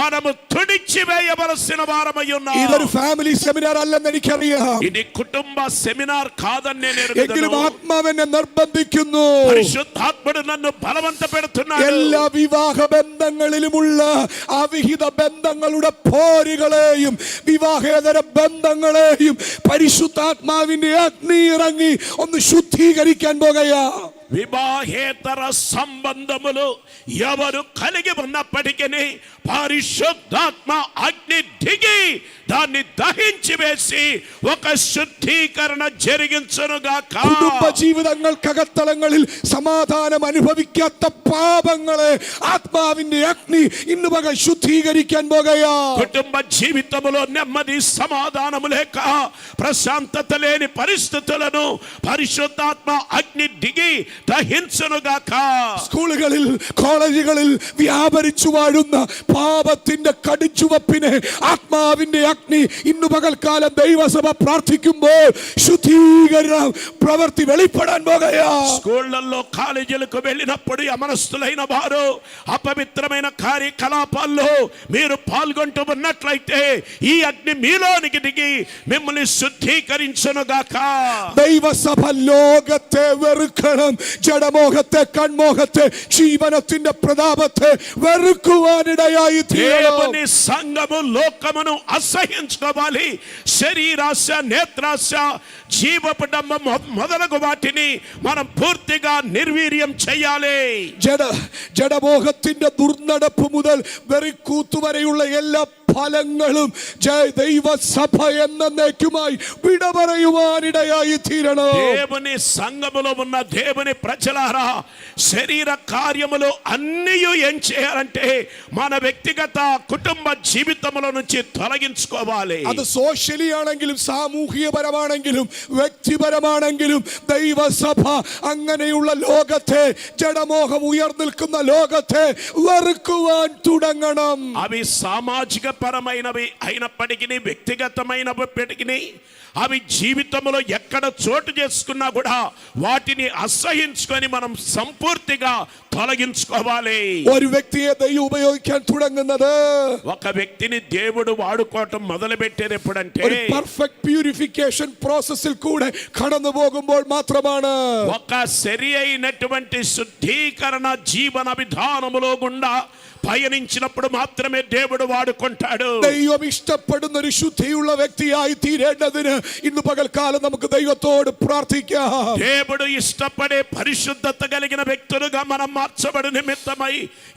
మనము తుడిచివేయవలసిన వారమై ఉన్నాం. ഇതൊരു ഫാമിലി സെമിനാർ അല്ലെന്ന് എനിക്കറിയാം. ఇది కుటుంబ సెమినార్ కాదని నేను എങ്കിലും ఎరుగుదును. ആത്മാവെന്നെ നിർബന്ധിക്കുന്നു. పరిశుద్ధాత్ముడు నన్ను బలవంత పెడుతున్నాడు. എല്ലാ വിവാഹ ബന്ധങ്ങളിലുമുള്ള അവിഹിത ബന്ധങ്ങളുടെ പോരുകളെയും വിവാഹേതര ബന്ധങ്ങളെയും പരിശുദ്ധാത്മാവിന്റെ അഗ്നി ഇറങ്ങി ഒന്ന് ശുദ്ധീകരിക്കാൻ പോകുകയാ. వివాహేతర సంబంధములు ఎవరు కలిగి ఉన్నప్పటికీ పరిశుద్ధాత్మ అగ్ని దిగి దాన్ని దహించి వేసి ఒక శుద్ధీకరణ జరిగించునుగాక. കുടുംബ ജീവിതങ്ങൾക്കകത്തളങ്ങളിൽ സമാധാനം അനുഭവിക്കാത്ത പാപങ്ങളെ ആത്മാവിന്റെ അഗ്നി ഇന്ന് പകൽ ശുദ്ധീകരിക്കാൻ പോകുകയാ. కుటుంబ జీవితములో నెమ్మది, సమాధానము లేక ప్రశాంతత లేని పరిస్థితులను పరిశుద్ధాత్మ అగ్ని దిగి దహించునుగాక. സ്കൂളുകളിൽ, കോളേജുകളിൽ വ്യാപരിച്ചു വാഴുന്ന പാപത്തിന്റെ കടിച്ചുവപ്പിനെ ആത്മാവിന്റെ അഗ്നി ഇന്ന് പകൽക്കാലം ദൈവസഭ പ്രാർത്ഥിക്കുമ്പോൾ ശുദ്ധീകരണ പ്രവൃത്തി വെളിപ്പെടാൻ പോകുകയാ. స్కూళ్లలో, కాలేజీలకు వెళ్ళినప్పుడు అమనస్తులైన వారు అపవిత్రమైన కార్యకలాపాల్లో మీరు పాల్గొంటూ ఉన్నట్లయితే ఈ అగ్ని మీలోనికి దిగి మిమ్మల్ని శుద్ధీకరించునుగాక. ദൈവസഭ ലോകത്തെ വെറുക്കണം. ജഡമോഹത്തെ, കൺമോഹത്തെ, ജീവനത്തിന്റെ പ്രതാപത്തെ വെറുക്കുവാനിടയായി തീരണം. దేవుని సంఘము లోకమును అసహ్యించుకోవాలి. శరీరాశ, నేత్రాశ, జీవపడమ్మ మొదలగు వాటిని మనం పూర్తిగా నిర్వీర్యం చేయాలి. ജഡമോഹത്തിന്റെ ദുർനടപ്പ് മുതൽ വെറിക്കൂത്തു വരെയുള്ള എല്ലാ ഫലങ്ങളും ദൈവസഭ എന്നേക്കുമായി വിട പറയുവാനിടയായി തീരണം. దేవుని సంఘములో ఉన్న దేవుని ప్రజలారా, శరీర కార్యములు అన్నీ ఏం చేయాలంటే మన వ్యక్తిగత కుటుంబ జీవితముల నుంచి తొలగించుకోవాలి. അത് സോഷ്യലി ആണെങ്കിലും സാമൂഹികപരമാണെങ്കിലും വ്യക്തിപരമാണെങ്കിലും ദൈവസഭ അങ്ങനെയുള്ള ലോകത്തെ, ജഡമോഹം ഉയർന്നിൽക്കുന്ന ലോകത്തെ വെറുക്കുവാൻ തുടങ്ങണം. అవి సామాజిక పరమైనవి అయినప్పటికీ, వ్యక్తిగతమైనప్పటికీ, అవి జీవితంలో ఎక్కడ చోటు చేసుకున్నా కూడా వాటిని అసహించుకొని మనం సంపూర్తిగా తొలగించుకోవాలి. ഒരു വ്യക്തിയെ ദൈവം ഉപയോഗിക്കാൻ തുടങ്ങുന്നത്, ఒక వ్యక్తిని దేవుడు వాడుకోవటం మొదలు పెట్టేది ఎప్పుడంటే ഒരു പെർഫെക്റ്റ് പ്യൂരിഫിക്കേഷൻ പ്രോസസ്സിൽ കൂടെ കടന്നു പോകുമ്പോൾ മാത്രമാണ്. ఒక సరి అయినటువంటి శుద్ధీకరణ జీవన విధానములో గుండా పయనించినప్పుడు మాత్రమే దేవుడు వాడుకుంటాడు. ദൈവം ഇഷ്ടപ്പെടുന്ന ഒരു ശുദ്ധിയുള്ള വ്യക്തിയായി തീരേണ്ടതിന് ഇന്ന് പകൽക്കാലം നമുക്ക് ദൈവത്തോട് പ്രാർത്ഥിക്കാം. దేవుడు ఇష్టపడే పరిశుద్ధత కలిగిన వ్యక్తులుగా మనం మార్చబడి నిమిత్తమై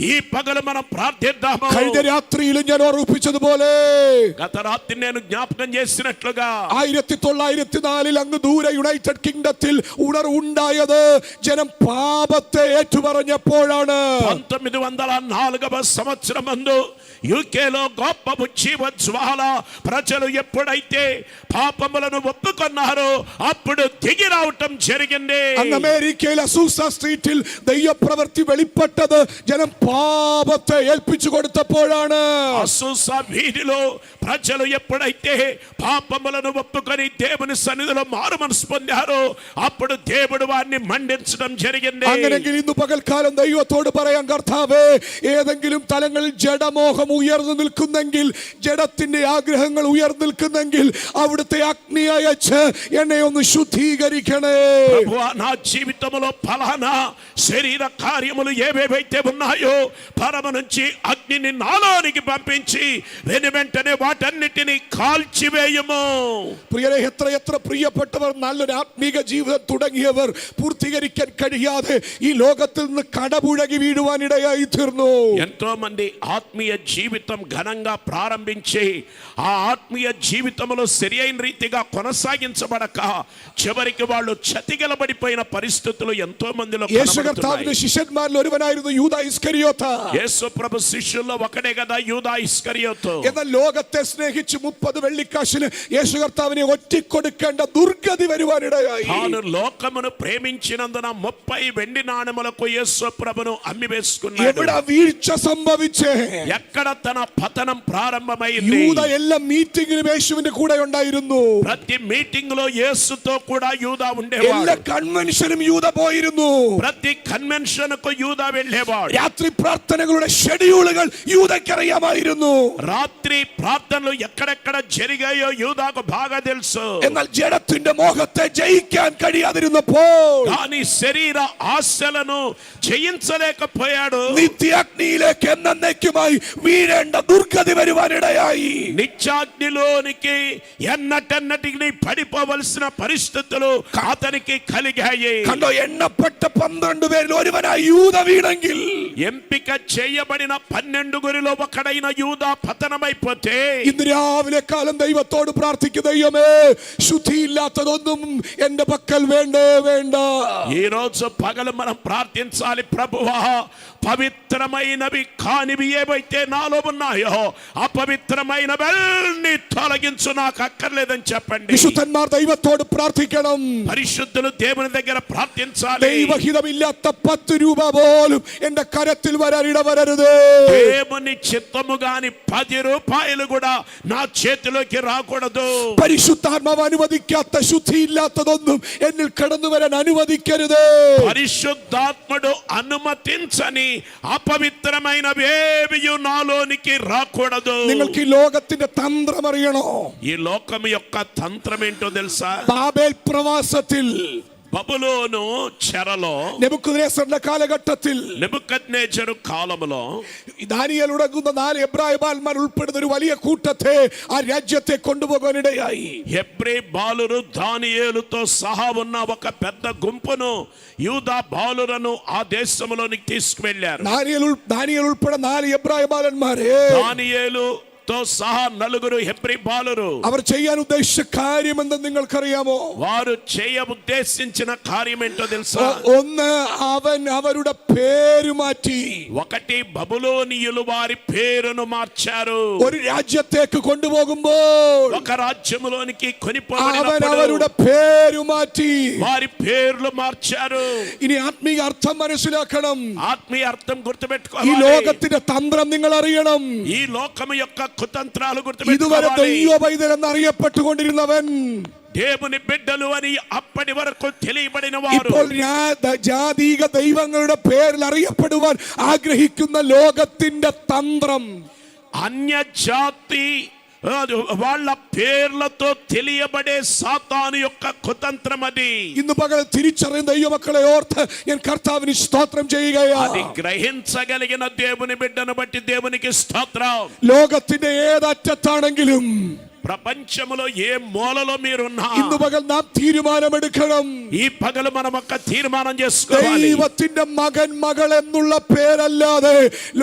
ఈ పగలు మనం ప్రార్థిద్దాము. കഴിഞ്ഞ രാത്രിയിൽ ഞാൻ ഓർമ്മിപ്പിച്ചതുപോലെ, గత రాత్రి నేను జ్ఞాపకం చేసినట్లుగా 1904 അങ്ങ് ദൂരെ യുണൈറ്റഡ് കിങ്ഡത്തിൽ ഉണർവുണ്ടായത് ജനം പാപത്തെ ഏറ്റുപറഞ്ഞപ്പോഴാണ്. 1904 సంవత్సరం ముందు యూకేలో గొప్ప జీవ జ్వాల ప్రజలు ఎప్పుడైతే పాపములను ఒప్పుకున్నారో అప్పుడు దిగి రావటం జరిగింది. അങ്ങ് അമേരിക്കയിൽ അസൂസ സ്ട്രീറ്റിൽ ദൈവപ്രവൃത്തി വെളിപ്പെട്ടത് ജനം പാപത്തെ ഏൽപ്പിച്ചു കൊടുത്തപ്പോഴാണ്. అసూస వీధిలో ప్రజలు ఎప్పుడైతే పాపములను ఒప్పుకొని దేవుని సన్నిధిలో మారు మనసు పొందారో అప్పుడు దేవుడు వారిని మండించడం జరిగింది. അങ്ങനെങ്കിൽ ഇന്ന് പകൽക്കാലം ദൈവത്തോട് പറയാം, കർത്താവേ, ഏതെങ്കിലും തലങ്ങളിൽ ജഡമോഹം ഉയർന്നു നിൽക്കുന്നെങ്കിൽ, ജഡത്തിന്റെ ആഗ്രഹങ്ങൾ ഉയർന്നു നിൽക്കുന്നെങ്കിൽ അവിടുത്തെ അഗ്നി അയച്ച് എന്നെ ഒന്ന് ശുദ്ധീകരിക്കണേ. ప్రభువా, నా జీవితంలో ఫలానా శరీర కార్యములు ఏవేవైతే ఉన్నాయో పరమ నుంచి అగ్నిని నాలోనికి పంపించి వెంటనే వాటన్నిటిని కాల్చివేయుము. പ്രിയരെ, എത്ര പ്രിയപ്പെട്ടവർ നല്ലൊരു ആത്മീക ജീവിതം തുടങ്ങിയവർ പൂർത്തീകരിക്കാൻ കഴിയാതെ ഈ ലോകത്തിൽ നിന്ന് കടപുഴകി വീഴുവാനിടയായി തീർന്നു. ఎంతో మంది ఆత్మీయ జీవితం ఘనంగా ప్రారంభించి ఆ ఆత్మీయ జీవితంలో సరి అయిన రీతిగా కొనసాగించబడక చివరికి వాళ్ళు చతికిలబడిపోయిన పరిస్థితులు ఎంతో మందిలో യേശു കർത്താവിന്റെ ശിഷ്യന്മാരിൽ ഒരുവനായിരുന്നു യൂദാ ഇസ്കരിയോത്ത. యేసు ప్రభు శిష్యుల్లో ఒకడే కదా యూదా ఇస్కరియోతు. എന്നാൽ ലോകത്തെ സ്നേഹിച്ച് 30 വെള്ളിക്കാശിന് യേശു കർത്താവിനെ ഒറ്റിക്കൊടുക്കേണ്ട ദുർഗതി വരുവാനിടയായി. తాను లోకమును ప్రేమించినందున 30 వెండి నాణెములకు యేసు ప్రభును అమ్మివేసుకున్నాడు. എവിടെ വീഴ്ച സംഭവിച്ചേ? ఎక్కడ తన పతనం ప్రారంభమైంది? യൂദ എല്ലാ മീറ്റിംഗിലും യേശുവിന്റെ കൂടെ ഉണ്ടായിരുന്നു. ప్రతి మీటింగ్ లో యేసుతో కూడా యూదా എല്ലാ ఉండేవాడు. കൺവെൻഷനും യൂദ പോയിരുന്നു. ప్రతి కన్వెన్షన్ కు యూదా వెళ్ళేవాడు. രാത്രി പ്രാർത്ഥനകളുടെ ഷെഡ്യൂളുകൾ യൂദയ്ക്കറിയാമായിരുന്നു. రాత్రి ప్రార్థనలు ఎక్కడెక్కడ జరిగాయో యూదాకు బాగా తెలుసు. എന്നാൽ ജഡത്തിന്റെ മോഹത്തെ ജയിക്കാൻ കഴിയാതിരുന്നപ്പോൾ కానీ శరీర ఆశలను జయించలేకపోయాడు. നിത്യാഗ്നിയിലേക്ക് എന്നേക്കുമായി വീഴേണ്ട ദുർഗതി വരുവാനിടയായി. నిత్యాగ్నిలోనికి ఎన్నటన్నటికి పడిపోవలసిన పరిస్థితులు అతనికి కలిగాయి. കണ്ടോ, എണ്ണപ്പെട്ട 12 പേരിൽ ഒരുവനായി യൂദ വീണെങ്കിൽ, ఎంపిక చేయబడిన 12 ఒకడైన యూదా పతనమైపోతే, ഇന്ന് രാവിലെ കാലം ദൈവത്തോട് പ്രാർത്ഥിക്കും, ദൈവമേ ശുദ്ധിയില്ലാത്തതൊന്നും എന്റെ പക്കൽ വേണ്ടേ വേണ്ട. ఈ రోజు పగలు మనం ప్రార్థించాలి, ప్రభువా పవిత్రమైనవి కానివి ఏవైతే నాలో ఉన్నాయో అపవిత్రమైనవన్నీ తొలగించు, నాకు అక్కర్లేదని చెప్పండి. വിശുദ്ധന്മാർ ദൈവത്തോട് പ്രാർത്ഥിക്കണം. పరిశుద్ధులు దేవుని దగ్గర ప్రార్థించాలి. ദൈവഹിതമില്ലാത്ത 10 രൂപ പോലും എന്റെ കരത്തിൽ വരാൻ ഇടവരരുത്. దేవుని చిత్తము గాని 10 రూపాయలు కూడా నా చేతిలోకి రాకూడదు. പരിശുദ്ധാത്മാവ് അനുവദിക്കാത്ത ശുദ്ധിയില്ലാത്തതൊന്നും എന്നിൽ കടന്നു വരാൻ അനുവദിക്കരുത്. పరిశుద్ధాత్ముడు అనుమతించని అపవిత్రమైనవేవి నాలోనికి రాకూడదు. നിങ്ങൾക്ക് ഈ ലോകത്തിന്റെ തന്ത്രം അറിയണോ? ఈ లోకం యొక్క తంత్రం ఏంటో తెలుసా? ബാബേൽ പ്രവാസത്തിൽ, బబులోను చెరలో, നെബൂഖദ്നേസറിന്റെ കാലഘട്ടത്തിൽ, నెబుకద్నెజరు కాలములో ദാനിയേൽ ഉടങ്ങുന്ന 4 എബ്രായ ബാലന്മാർ ഉൾപ്പെടുന്ന ഒരു വലിയ കൂട്ടത്തെ ആ രാജ്യത്തെ കൊണ്ടുപോകാനിടയായി. హెబ్రీ బాలురు దానియేలుతో సహా ఉన్న ఒక పెద్ద గుంపును యూదా బాలురను ఆ దేశంలోనికి తీసుకువెళ్లారు. ദാനിയേൽ ഉൾപ്പെടെ 4 എബ്രായ ബാലന്മാരെ, దానియేలు తో సహా 4 హెబ్రీ బాలురు, അവർ ചെയ്യാൻ ഉദ്ദേശിച്ച കാര്യം എന്തെന്ന് നിങ്ങൾക്കറിയാമോ? వారు చేయ ఉద్దేశించిన కార్యం ఏంటో తెలుసా? ഒന്ന്, അവരുടെ പേര് മാറ്റി. ఒకటి, బబులోనియులు వారి పేరును మార్చారు. ഒരു രാജ്യത്തേക്ക് കൊണ്ടുപോകുമ്പോൾ ఒక రాజ్యములోనికి അവൻ కొనిపోబడినప్పుడు അവരുടെ പേര് മാറ്റി. వారి పేర్లు మార్చారు. ഇനി ആത്മീയ അർത്ഥം മനസ്സിലാക്കണം. ఆత్మీయ అర్థం ഈ గుర్తుపెట్టుకోవాలి. ലോകത്തിന്റെ തന്ത്രം നിങ്ങൾ അറിയണം. ఈ లోకము యొక్క కుతంత్రాలు ഇതുവരെ గుర్తుపెట్టుకోవాలి. ദൈവ പൈതൽ എന്നറിയപ്പെട്ടുകൊണ്ടിരുന്നവൻ దేవుని బిడ్డలు అని అప్పటి వరకు తెలియబడిన వారు ഇപ്പോൾ ജാതീക ദൈവങ്ങളുടെ പേരിൽ അറിയപ്പെടുവാൻ ആഗ്രഹിക്കുന്ന ലോകത്തിന്റെ തന്ത്രം, అన్య జాతి వాళ్ళ పేర్లతో తెలియబడే సాతాను యొక్క కుతంత్రం అది. ഇന്ന് പകൽ തിരിച്ചറിയുന്ന ദൈവമക്കളെ ഓർത്ത് ഞാൻ കർത്താവിന് സ്തോത്രം ചെയ്യുകയാണ്. అది గ్రహించగలిగిన దేవుని బిడ్డను బట్టి దేవునికి స్తోత్రం. ലോകത്തിന്റെ ഏതറ്റത്താണെങ്കിലും ప్రపంచములో ఏ మూలలో మీరున్నా ഇന്ന് പകൽ നാം തീരുമാനമെടുക്കണം. ఈ పగలు మనం ఒక తీర్మానం చేసుకోవాలి. ദൈവത്തിന്റെ മകൻ മകൾ എന്നുള്ള പേരല്ലാതെ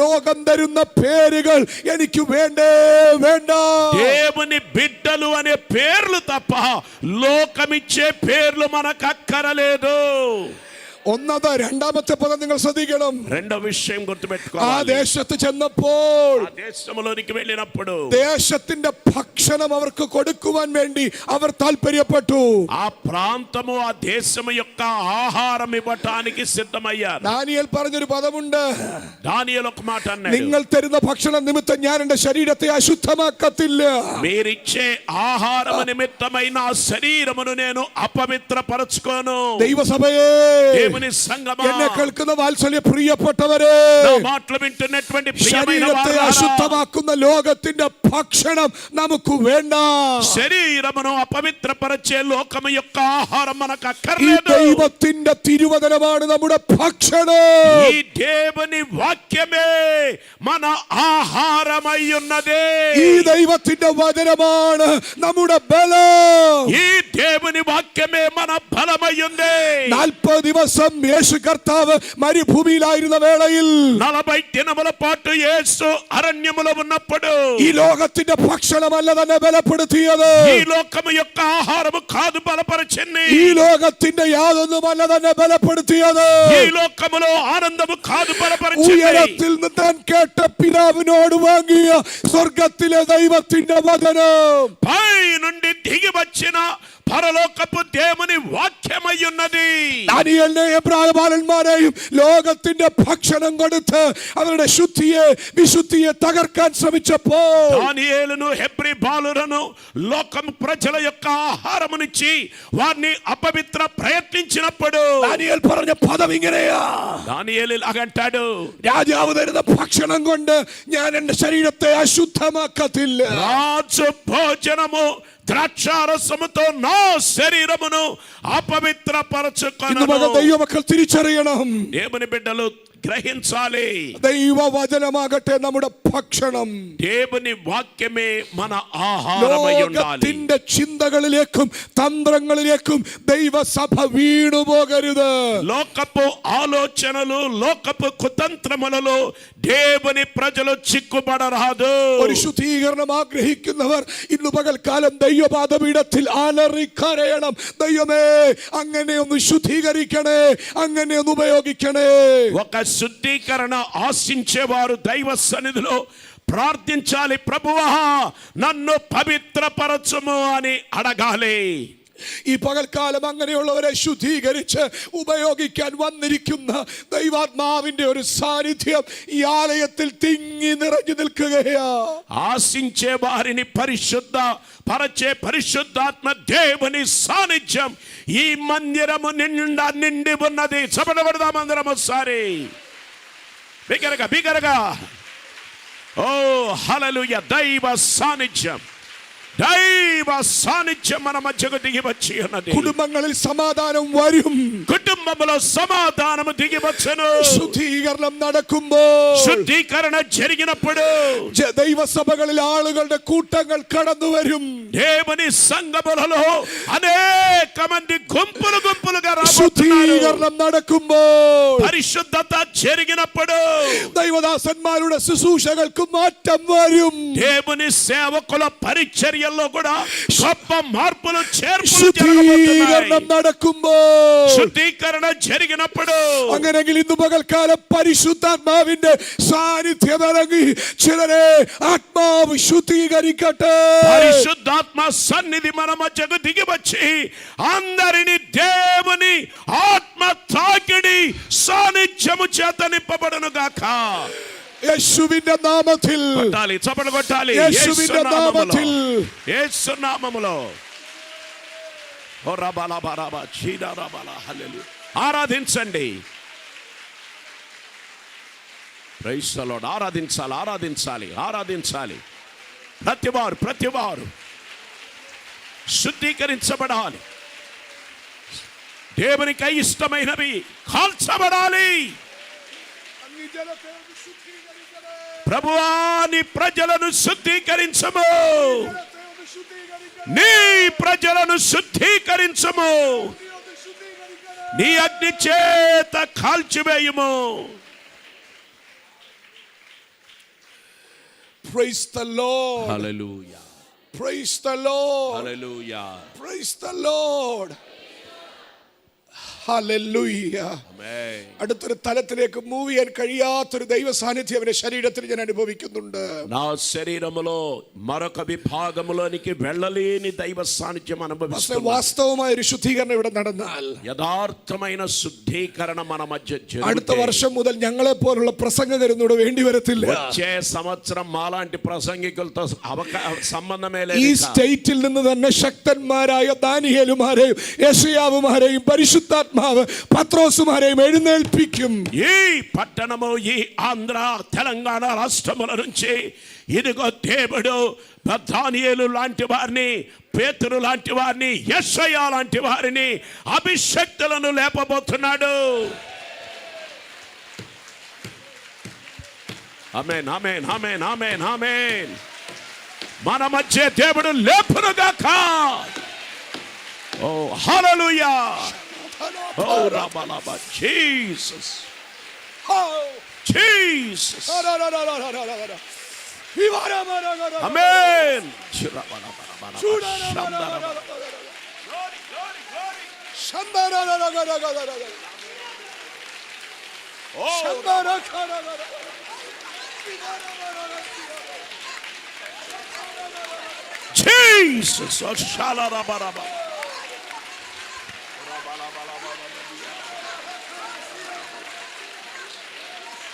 ലോകം തരുന്ന പേരുകൾ എനിക്ക് വേണ്ടേ വേണ്ട. దేవుని బిడ్డలు అనే పేర్లు తప్ప లోకమిచ్చే పేర్లు మనకు అక్కరలేదు. രണ്ടാമത്തെ പദം നിങ്ങൾ ശ്രദ്ധിക്കണം. రెండో విషయం ആ గుర్తుపెట్టుకోవాలి. ദേശത്ത് ചെന്നപ്പോൾ ఆ దేశంలోనికి వెళ్ళినప్పుడు ദേശത്തിന്റെ ഭക്ഷണം അവർക്ക് കൊടുക്കുവാൻ വേണ്ടി അവർ താല്പര്യപ്പെട്ടു. ఆ ప్రాంతము ఆ దేశము యొక్క ఆహారం ఇవ్వటానికి సిద్ధమయ్యారు. ദാനിയേൽ പറഞ്ഞൊരു പദമുണ്ട്. దానియేలు ఒక మాట అన్నాడు, നിങ്ങൾ തരുന്ന ഭക്ഷണ നിമിത്തം ഞാൻ എന്റെ ശരീരത്തെ അശുദ്ധമാക്കത്തില്ല. మీరిచ్చే ఆహారం నిమిత్తమైన ఆ శరీరమును నేను అపవిత్రపరచుకోను. ദൈവസഭയെ, దేవుని సంగమా, എന്നെ കേൾക്കുന്ന വാത്സല്യ പ്രിയപ്പെട്ടവരെ, నా మాటలు వింటున్నటువంటి ప్రియమైన ശരീരത്തെ వారలారా, അശുദ്ധമാക്കുന്ന ലോകത്തിന്റെ ഭക്ഷണം നമുക്ക് വേണ്ട. శరీరమును అపవిత్రపరిచే లోకము యొక్క ఆహారం మనకు ഈ అక్కర్లేదు. ദൈവത്തിന്റെ തിരുവചനമാണ് നമ്മുടെ ഭക്ഷണം. ఈ దేవుని వాక్యమే మన ఆహారమయ్యున్నది. ഈ ദൈവത്തിന്റെ വചനമാണ് നമ്മുടെ ബലം. ఈ దేవుని వాక్యమే మన బలమయ్యుంది. 40 ദിവസം യേശു കർത്താവ് മരുഭൂമിയിലായിരുന്ന വേളയിൽ 40 దినముల పాటు యేసు అరణ్యములో ఉన్నప్పుడు ഈ ലോകത്തിന്റെ ഭക്ഷണമല്ല തന്നെ ബലപ്പെടുത്തിയത്. ఈ లోకము యొక్క ఆహారము కాదు బలపరచింది. ഈ ലോകത്തിന്റെ യാതൊന്നുമല്ല തന്നെ ബലപ്പെടുത്തിയത്. ఈ లోకములో ఆనందము కాదు బలపరచింది. ഉയരത്തിൽ നിന്ന് താൻ കേട്ട പിതാവിനോട് വാങ്ങിയ സ്വർഗത്തിലെ ദൈവത്തിന്റെ വചനം, పై నుండి దిగి వచ్చిన പരലോകపు దేవుని വാക്യമയ്യുన్నది. ദാനിയേലിനെയും എബ്രായബാലന്മാരെയും ലോകത്തിന്റെ ഭക്ഷണം കൊടുത്ത് അവരുടെ വിശുദ്ധിയെ തകർക്കാൻ ശ്രമിച്ചപ്പോൾ దానియేలును హెబ్రీ బాలురను లోకం ప్రజల యొక్క ఆహారమునిచ్చి వారిని అపవిత్ర ప్రయత్నించినప్పుడు ദാനിയേൽ പറഞ്ഞ പദം ഇങ്ങനെയാ, దానియేలు అంటాడు, രാജാവ് തരുന്ന ഭക്ഷണം കൊണ്ട് ഞാൻ എന്റെ ശരീരത്തെ അശുദ്ധമാക്കത്തില്ല. రాజు భోజనము ద్రాక్షారసముతో నా శరీరమును అపవిత్రపరచుకొనను. ദൈവമക്കൾ തിരിച്ചറിയണം, దేవుని బిడ్డలు గ్రహించాలి, ദൈവവചനമാകട്ടെ നമ്മുടെ ഭക്ഷണം. దేవుని వాక్యమే మన ఆహారమై ఉండాలి. ലോകത്തിന്റെ ചിന്തകളിലേക്കും തന്ത്രങ്ങളിലേക്കും ദൈവസഭ വീണുപോകരുത്. లోకపు ఆలోచనలు లోకపు కుతంత్రములలో దేవుని ప్రజలు చిక్కుపడరాదు. ഒരു ശുദ്ധീകരണം ആഗ്രഹിക്കുന്നവർ ഇന്ന് പകൽക്കാലം ദൈവപാദപീഠത്തിൽ അലറിക്കരയണം, ദൈവമേ അങ്ങനെ ഒന്ന് ശുദ്ധീകരിക്കണേ, അങ്ങനെ ഒന്ന് ഉപയോഗിക്കണേ. ఒక శుద్ధీకరణ ఆశించేవారు దైవ సన్నిధిలో ప్రార్థించాలి. ప్రభువా నన్ను పవిత్రపరచుము అని అడగాలి. ഈ പകൽക്കാലം അങ്ങനെയുള്ളവരെ ശുദ്ധീകരിച്ച് ഉപയോഗിക്കാൻ വന്നിരിക്കുന്ന ദൈവാത്മാവിന്റെ ഒരു സാന്നിധ്യം ഈ ആലയത്തിൽ തിങ്ങി നിറഞ്ഞു നിൽക്കുകയാ. ఆశించే వారిని పరిశుద్ధ పరచే పరిశుద్ధాత్మ దేవుని సాన్నిధ్యం ఈ మందిరము నిండా నిండి ఉన్నది. చపడబడదా మందిరం ఒకసారి బిగరగా. ఓ హల్లెలూయా. దైవ సాన్నిధ్యం మన మధ్యకు దిగి వచ్చి ఉన్నది. കുടുംബങ്ങളിൽ സമാധാനം വരും. కుటుంబంలో సమాధానము దిగి వచ్చును. ശുദ്ധീകരണം നടക്കുമ്പോൾ, శుద్ధీకరణ జరిగినప్పుడు ദൈവസഭകളിൽ ആളുകളുടെ കൂട്ടങ്ങൾ കടന്നു വരും. దేవుని సంఘములలో అనేక మంది గుంపులుగా ശുദ്ധീകരണം നടക്കുമ്പോൾ, పరిశుద్ధత జరిగినప్పుడు ദൈവദാസന്മാരുടെ ശുശ്രൂഷകൾക്ക് മാറ്റം വരും. దేవుని సేవకుల పరిచర్యలో కూడా గొప్ప మార్పులు చేర్పులు ശുദ്ധീകരണം നടക്കുമ്പോൾ, శుద్ధీకరణ జరిగినప్పుడు അങ്ങനെയെങ്കിൽ ഇന്ന് പകൽക്കാലം പരിശുദ്ധാത്മാവിന്റെ സാന്നിധ്യം ഇറങ്ങി ചിലരെ ആത്മാവ് ശുദ്ധീകരിക്കട്ടെ. పరిశుద్ధాత్మ సన్నిధి మన మధ్యకు దిగి వచ్చి అందరిని దేవుని ఆత్మ తాకిడి సాన్నిధ్యము చేత నింపబడును గాక. യേശുവിന്റെ നാമത്തിൽ, కొట్టాలి, చప్పట్లు కొట్టాలి. യേശുവിന്റെ നാമത്തിൽ, యేసు నామములో. ఓ రబల బరబ చీడ రబల హల్లెలూయా. ఆరాధించండి. Praise the lord. ఆరాధించాలి. ప్రతివారు శుద్ధీకరించబడాలి. దేవునికి ఇష్టమైనవి కాల్చబడాలి. ప్రభువా నీ ప్రజలను శుద్ధీకరించము, నీ ప్రజలను శుద్ధీకరించము, నీ అగ్ని చేత కాల్చివేయుము. Praise the Lord. Hallelujah. Praise the Lord. Hallelujah. Praise the Lord. Hallelujah. Amen. അടുത്തൊരു തലത്തിലേക്ക് മൂവ് ചെയ്യാൻ കഴിയാത്തൊരു ദൈവ സാന്നിധ്യം അവന്റെ ശരീരത്തിൽ ഞാൻ അനുഭവിക്കുന്നുണ്ട്. నా శరీరములో మరొక విభాగములోనికి వెళ్ళలేని దైవ సాన్నిధ్యం అనుభవిస్తున్నాను. വാസ്തവമായ ഒരു ശുദ്ധീകരണം ഇവിടെ നടന്നാൽ, యథార్థమైన శుద్ధీకరణ మన మధ్య അടുത്ത വർഷം മുതൽ ഞങ്ങളെ പോലുള്ള പ്രസംഗകരൊന്നും വേണ്ടി വരത്തില്ല. వచ్చే సంవత్సరం మాలాంటి ప్రసంగికులతో సంబంధమే లేదు. ഈ സ്റ്റേറ്റിൽ നിന്ന് തന്നെ ശക്തന്മാരായ ദാനിയേലുമാരെയും യെശയ്യാവുമാരെയും പരിശുദ്ധാത്മാവ് പത്രോസുമാരെയും എഴുന്നേൽപ്പിക്കും. ఈ పట్టణము ఈ ఆంధ్ర తెలంగాణ రాష్ట్రముల నుంచి ఇదిగో దేవుడు దానియేలు లాంటి వారిని, పేతురు లాంటి వారిని, యెషయా లాంటి వారిని, అభిషక్తులను లేపబోతున్నాడు. ఆమేన్ ఆమేన్ ఆమేన్ ఆమేన్ ఆమేన్. మన మధ్య దేవుడు లేపునుగాక. Oh hallelujah. ఓ రబలబా. Jesus Jesus. Amen. Jesus, shalarabaraba.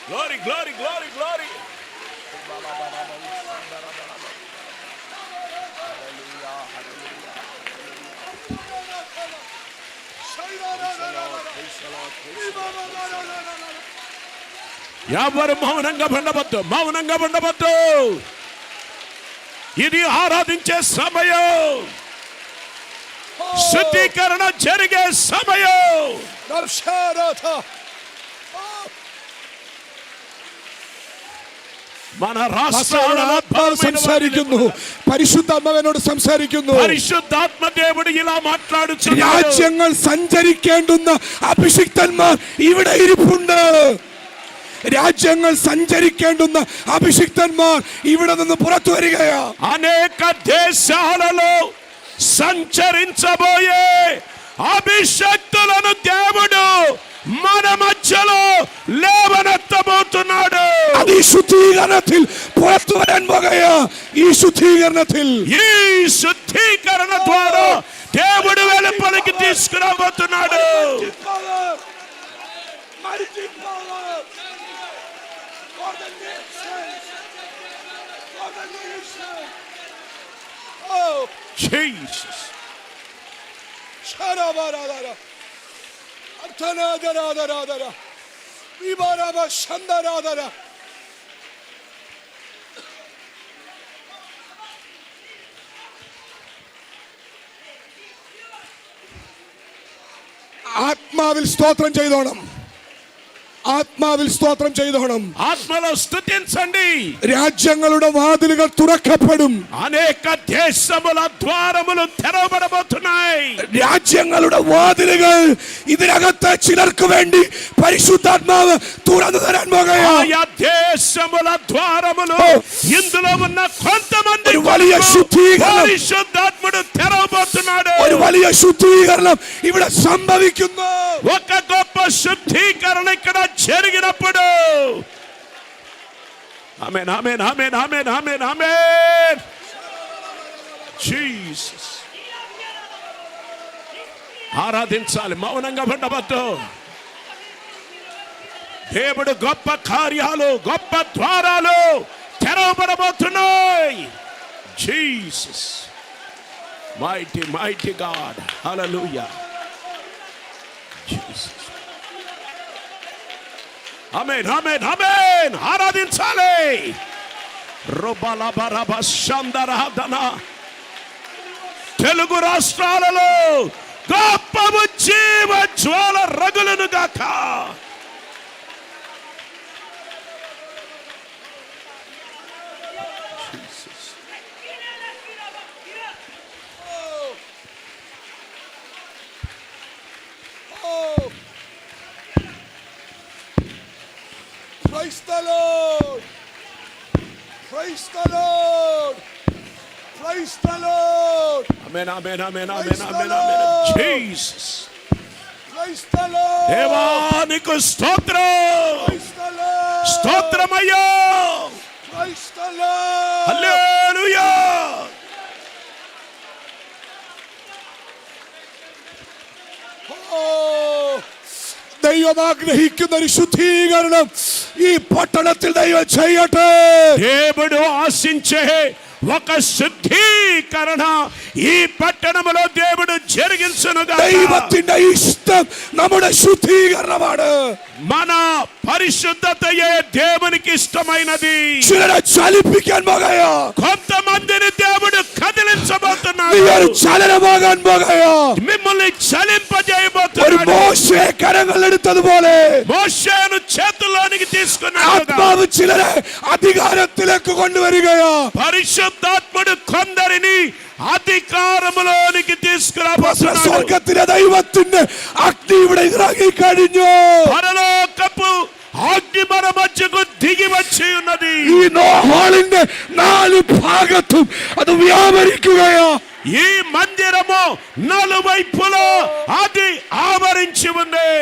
Glory, glory, glory, glory. ఎవరు మౌనంగా ఉండవద్దు, మౌనంగా ఉండవద్దు. ఇది ఆరాధించే సమయం, శుద్ధీకరణ జరిగే సమయం. మన రాష్ట్రాలలో സംസാരിക്കുന്നു, പരിശുദ്ധാത്മാവിനോട് സംസാരിക്കുന്നു. പരിശുദ്ധാത്മ దేవుడు ఇలా మాట్లాడుచున్నాడు. രാജ്യങ്ങൾ സഞ്ചരിക്കേണ്ടുന്ന അഭിഷിക്തന്മാർ ഇവിടെ ഇരിപ്പുണ്ട്. രാജ്യങ്ങൾ സഞ്ചരിക്കേണ്ടുന്ന അഭിഷിക്തന്മാർ ഇവിടെ നിന്ന് പുറത്തു വരികയാ. అనేక దేశాలలో సంచరించబోయే అభిషక్తులను దేవుడు మన మధ్యలో లేవనెత్తబోతున్నాడు. അത് ഈ ശുദ്ധീകരണത്തിൽ പുറത്തു വരാൻ പോകുകയാ. ഈ శుద్ధీకరణ ద్వారా దేవుడు వెలుపలికి తీసుకురాబోతున్నాడు. Jesus. ആത്മാവിൽ സ്തോത്രം ചെയ്തോണം. ആത്മാവിൽ സ്തോത്രം ചെയ്തോണം. ఆత్మలో స్తుతించండి. രാജ്യങ്ങളുടെ വാതിലുകൾ തുറക്കപ്പെടും. అనేక దేశముల ద్వారములు తెరవబడబోతున్నాయి. രാജ്യങ്ങളുടെ വാതിലുകൾ ഇതിനകത്ത് ചിലർക്ക് വേണ്ടി പരിശുദ്ധാത്മാവ് തുറന്നു തരാൻ പോകുകയാണ്. ఆయా దేశముల ద్వారములు ఇందులో ఉన్న కొంతమంది ഒരു വലിയ ശുദ്ധീകരണം, పరిశుద్ధాత్ముడు తెరవబోతున్నాడు. ഒരു വലിയ శుద్ధീകരണം ഇവിടെ സംഭവിക്കുന്നു. ఒక గొప్ప శుద్ధీకరణ ఇక్కడ జరిగినప్పుడు ఆమేన్ ఆమేన్ ఆమేన్ ఆమేన్ ఆమేన్ ఆమేన్. జీసస్. ఆరాధించాలి, మౌనంగా ఉండవద్దు. దేవుడు గొప్ప కార్యాలు, గొప్ప ద్వారాలు తెరవబడబోతున్నాయి. Jesus, mighty mighty God. Hallelujah. Jesus. Amen amen amen. ఆరాధించాలి. రుబలబరబ శందరహదన. తెలుగు రాష్ట్రాలలో గొప్ప జీవ జ్వాల రగులను గాక. Praise the Lord. Praise the Lord. Praise the Lord. Amen, amen, amen, amen, amen, amen. Jesus. Praise the Lord. దేవానికి స్తోత్రం. Praise the Lord. స్తోత్రమయ్యా. Praise the Lord. హల్లెలూయా. ദൈവം ആഗ്രഹിക്കുന്ന ഒരു ശുദ്ധീകരണം ഈ പട്ടണത്തിൽ ദൈവം ചെയ്യട്ടെ. దేవుడు ఆశించే ఒక శుద్ధీకరణ ఈ పట్టణములో దేవుడు జరిగించునుగాక. ദൈവത്തിന്റെ ഇഷ്ടം നമ്മുടെ ശുദ്ധീകരണമാണ്. మన పరిశుద్ధతయే దేవునికి ఇష్టమైనది. ചിലരെ ചലിപ്പിക്കാൻ പോകയോ, కొంతమందిని దేవుడు നീ కదిలించబోతున్నాడు. ഒരു ചലനമാകാൻ പോകയോ. మిమ్మల్ని ഒരു చలింపజేయబోతున్నాడు. മോശയെ കരങ്ങൾ എടുത്തതുപോലെ మోషేను చేతుల్లోనికి తీసుకున్నాడు. ആത്മാവ് ചിലരെ അധികാരത്തിലേക്ക് കൊണ്ടുവരികയോ. పరిశుద్ధాత్ముడు కొందరిని അധികാരമുలోనికి తీసుకురాబోతున్నాడు. സ്വർഗത്തിലെ ദൈവത്തിന്റെ അഗ്നി ഇവിടെ ഇറങ്ങി കഴിഞ്ഞു. పరలోకపు అగ్ని మన మధ్యకు దిగి వచ్చి ఉన్నది. ഈ ഹാളിന്റെ 4 ഭാഗത്തും അത് വ്യാപരിക്കുകയോ. ఈ మందిరము నలువైపులో అది ఆవరించి ఉంది.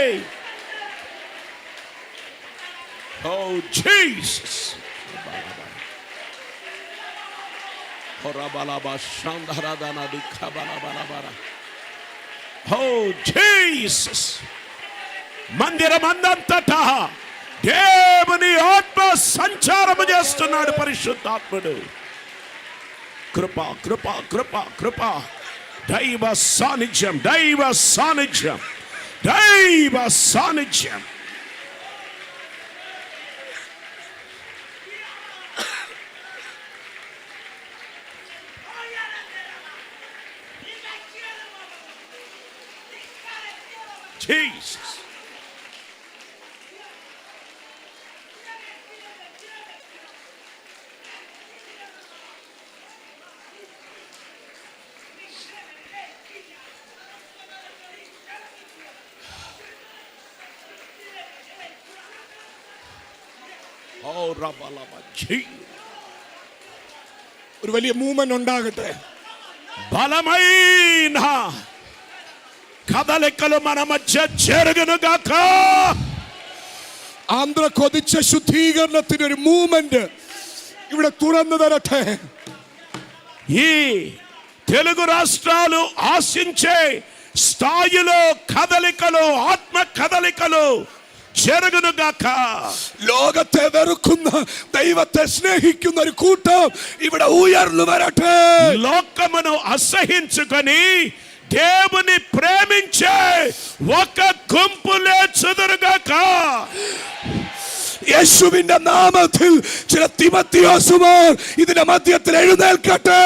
ఓ జీసస్. Oh Jesus. మందిరమందంతటా దేవుని ఆత్మ సంచారము చేస్తున్నాడు పరిశుద్ధాత్ముడు. కృప కృప కృప కృప, దైవ సాన్నిధ్యం, దైవ సాన్నిధ్యం, దైవ సాన్నిధ్యం. Jesus. Oh, Rabalaba. ഒരു വലിയ മൂവ്മെന്റ് ഉണ്ടാകട്ടെ. బలమైన కదలికలు మన మధ్య జరుగును గాక. ആന്ധ്ര കൊതിച്ച ശുദ്ധീകരണത്തിന് ഒരു മൂവ്മെന്റ് ഇവിടെ തുറന്നു തരട്ടെ. ఈ తెలుగు రాష్ట్రాలు ఆశించే స్థాయిలో కదలికలు, ఆత్మ కదలికలు జరుగును గాక. ലോകത്തെ വെറുക്കുന്ന ദൈവത്തെ സ്നേഹിക്കുന്ന ഒരു കൂട്ടം ഇവിടെ ഉയർന്നു വരട്ടെ. లోకమును అసహించుకొని దేవుని ప్రేమించే ఒక గుంపు లేచుదురుగాక. യേശുവിന്റെ നാമത്തിൽ ചില തിമത്തിയോസുമാർ ഇതിന്റെ മധ്യത്തിൽ എഴുന്നേൽക്കട്ടെ.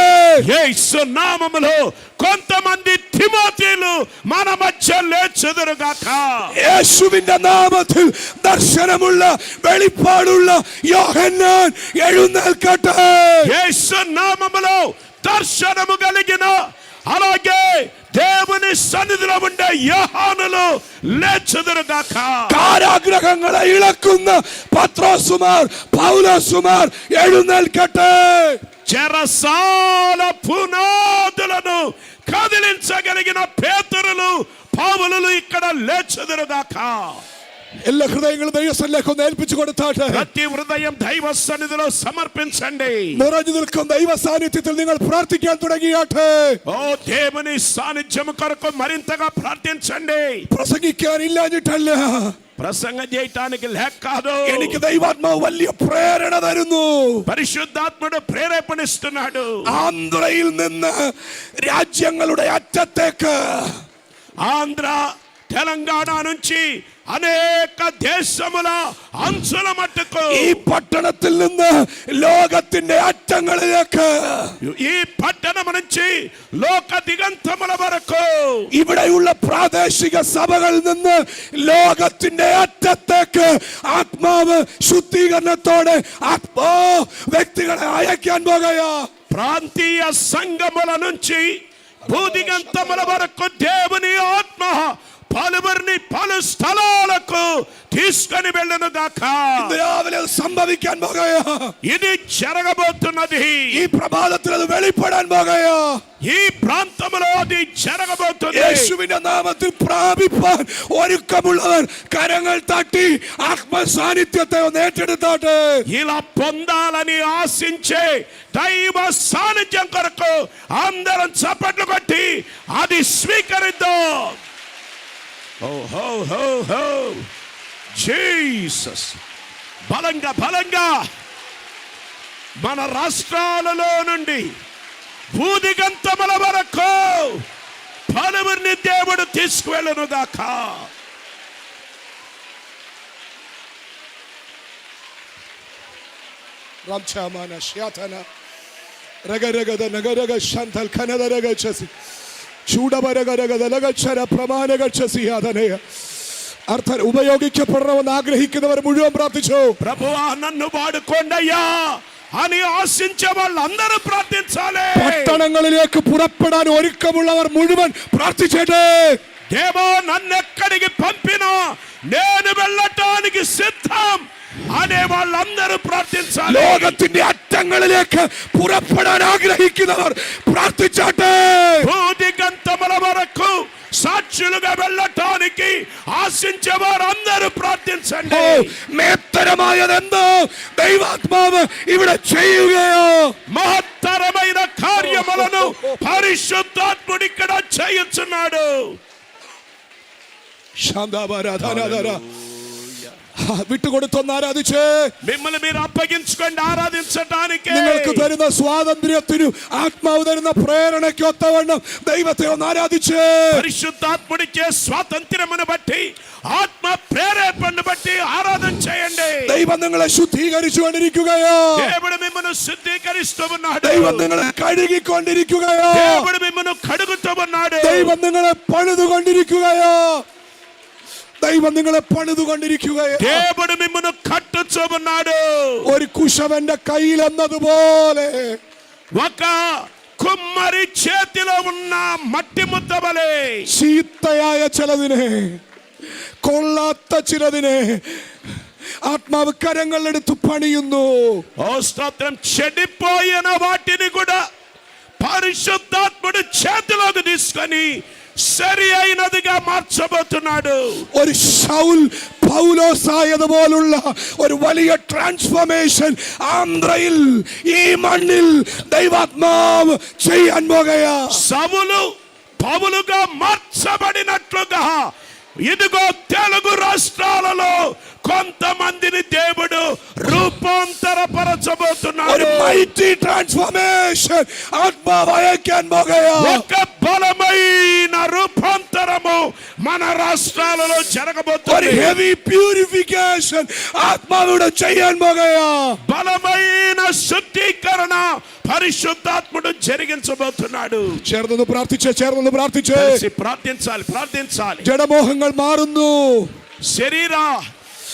యేసు నామములో కొంతమంది తిమోతిలు మన మధ్య లేచుదురుగాక. യേശുവിന്റെ നാമത്തിൽ ദർശനമുള്ള വെളിപ്പാടുള്ള യോഹന്നാൻ എഴുന്നേൽക്കട്ടെ. యేసు నామములో దర్శనము కలిగిన, అలాగే దేవుని సన్నిధిలో ఉండే యోహానులు లేచుదురుగాక. കാരാഗ്രഹങ്ങളെ ഇളക്കുന്ന പത്രോസുമാർ പൗലോസുമാർ എഴുന്നേൽക്കട്ടെ. చెరసాల పునాదులను కదిలించగలిగిన పేతురులు, పౌలులు ఇక్కడ లేచుదురుగాక. എല്ലാ ഹൃദയങ്ങളും ദൈവസന്നിധിയിലേക്ക് ഒന്ന് ഏൽപ്പിച്ചു കൊടുത്താട്ടെ. ప్రతి హృదయం దైవ సన్నిధిలో సమర్పించండి. നിറഞ്ഞു നിൽക്കുന്ന ദൈവ സാന്നിധ്യത്തിൽ നിങ്ങൾ പ്രാർത്ഥിക്കാൻ തുടങ്ങിയാട്ടെ. ఓ దేవుని సాన్నిధ్యం కొరకు మరింతగా ప్రార్థించండి. പ്രസംഗിക്കാനില്ലാഞ്ഞിട്ടല്ല, ప్రసంగం చేయటానికి లేక కాదు. എനിക്ക് ദൈവാത്മാവ് വലിയ പ്രേരണ തരുന്നു. పరిశుద్ధాత్ముడు ప్రేరేపణిస్తున్నాడు. ആന്ധ്രയിൽ നിന്ന് രാജ്യങ്ങളുടെ അറ്റത്തേക്ക്, ఆంధ్ర తెలంగాణ నుంచి అనేక దేశముల అంచుల మట్టుకు, ഈ പട്ടണത്തിൽ നിന്ന് ലോകത്തിന്റെ അറ്റങ്ങളിലേക്ക്, ఈ పట్టణం నుంచి లోక దిగంతముల వరకు, ഇവിടെയുള്ള പ്രാദേശിക സഭകളിൽ നിന്ന് ലോകത്തിന്റെ അറ്റത്തേക്ക് ആത്മാവ് ശുദ്ധീകരണത്തോടെ വ്യക്തികളെ അയക്കാൻ പോകുകയാ. ప్రాంతీయ సంఘముల నుంచి భూదిగంతముల వరకు దేవుని ఆత్మ పలువురిని పలు స్థలాలకు తీసుకొని వెళ్ళను గాక. ഇന്ന് രാവിലെ അത് സംഭവിക്കാൻ പോകുകയാ. ఇది జరగబోతున్నది. ഈ പ്രഭാതത്തിൽ അത് വെളിപ്പെടാൻ പോകുകയാ. ఈ ప్రాంతంలో అది జరగబోతుంది. യേശുവിന്റെ നാമത്തിൽ പ്രാപിപ്പാൻ ഒരുക്കമുള്ളവർ കരങ്ങൾ തട്ടി ആത്മ സാന്നിധ്യത്തെ ഒന്ന് ഏറ്റെടുത്താട്ടെ. ఇలా పొందాలని ఆశించే దైవ సాన్నిధ్యం కొరకు అందరం చప్పట్లు కొట్టి అది స్వీకరిద్దాం. ఓ హో హో హో జీసస్. బలంగా బలంగా మన రాష్ట్రాలలో నుండి భూదిగంతముల వరకు పలువురిని దేవుడు తీసుకువెళ్ళను గాక. Ramchamana Shyatana Ragaragada Nagaraga Shantal Kanadaraga Chasi Chudabaraga Lagachara Pramanaga Chasi Adanea അർത്ഥം ഉപയോഗിക്കപ്പെടണമെന്ന് ആഗ്രഹിക്കുന്നവർ മുഴുവൻ പ്രാർത്ഥിച്ചു. ప్రభువా నన్ను వాడుకోండయ్యా అని ఆశించే వాళ్ళందరూ ప్రార్థించాలి. పట్టణങ്ങളിലേക്ക് പുറപ്പെടാൻ ഒരുക്കമുള്ളവർ മുഴുവൻ പ്രാർത്ഥിച്ചേട്ടെ. దేవా నన్ను ఎక్కడికి పంపినా నేను వెళ్ళటానికి సిద్ధం అనే వాళ్ళందరూ ప్రార్థించాలి. ലോകത്തിന്റെ అట్టങ്ങളിലേക്ക് പുറപ്പെടാൻ ആഗ്രഹിക്കുന്നവർ പ്രാർത്ഥിച്ചാട്ടെ. భూదిగంతముల వరకు సాక్షులుగా వెళ్ళటానికి ఆశించే వారందరూ ప్రార్థించండి. മേത്തരമായതെന്തോ ദൈവാത്മാവ് ഇവിടെ ചെയ്യുകയോ. మహత్తరమైన కార్యములను పరిశుద్ధాత్ముడు ఇక్కడ చేయుచున్నాడు. ശാന്താബാരാധനാധര വിട്ടുകൊടുത്തൊന്ന് ആരാധിച്ചേ. మిమ్మల్ని మీరు అప్పగించుకోండి ఆరాధించడానికి. നിങ്ങൾക്ക് തരുന്ന സ്വാതന്ത്ര്യത്തിനും ആത്മാവ് തരുന്ന പ്രേരണയ്ക്ക് ഒത്തവണ്ണം ദൈവത്തെ ഒന്ന് ആരാധിച്ചേ. పరిశుద్ధాత్ముడిచ్చే స్వాతంత్ర్యమును బట్టి ఆత్మ ప్రేరేపణను బట్టి ఆరాధన చేయండి. ദൈവം നിങ്ങളെ ശുദ്ധീകരിച്ചുകൊണ്ടിരിക്കുകയോ. దేవుడు మిమ్మల్ని శుద్ధీకరిస్తూ ఉన్నాడు. ദൈവം നിങ്ങളെ കഴുകിക്കൊണ്ടിരിക്കുകയോ. దేవుడు మిమ్మల్ని కడుగుతూ ఉన్నాడు. ദൈവം നിങ്ങളെ പണിതുകൊണ്ടിരിക്കുകയോ. ദൈവം നിങ്ങളെ പണിതുകൊണ്ടിരിക്കുകയോ. దేవుడు మిమ్మల్ని కట్టుచూ ఉన్నాడు. ഒരു കുശവന്റെ കയ്യിൽ എന്നതുപോലെ ఒక కుమ్మరి చేతిలో ఉన్న మట్టి ముద్ద వలె ചീത്തയായ ചിലതിനെ, കൊള്ളാത്ത ചിലതിനെ ആത്മാവ് കരങ്ങളെടുത്ത് പണിയുന്നു. ఓ స్తోత్రం. చెడిపోయిన వాటిని కూడా పరిశుద్ధాత్ముడు చేతిలోకి తీసుకొని సరి అయినదిగా మార్చబోతున్నాడు. ഒരു ശൗൽ പൗലോസായതുപോലുള്ള ഒരു വലിയ ട്രാൻസ്ഫോർമേഷൻ ആന്ധ്രയിൽ ഈ മണ്ണിൽ ദൈവാത്മാവ് ചെയ്യാൻ പോകുകയാ. సౌలు పౌలుగా మార్చబడినట్లుగా ఇదిగో తెలుగు రాష్ట్రాలలో కొంతమందిని దేవుడు రూపాంతరపరచబోతున్నాడు. ഒരു mighty transformation ആത്മാവ് അയക്കാൻ പോകുകയാ. ఒక బలమైన రూపాంతరము మన రాష్ట్రాలలో ഒരു జరగబోతుంది. heavy purification ఆత్మావుడు ചെയ്യാൻ പോകുകയാ. బలమైన శుద్ధీకరణ పరిశుద్ధాత్ముడు జరిగించబోతున్నాడు. ചേർന്ന് പ്രാർത്ഥിച്ചേ. కలిసి ప్రార్థించాలి. ജഡമോഹങ്ങൾ മാറുന്നു. శరీర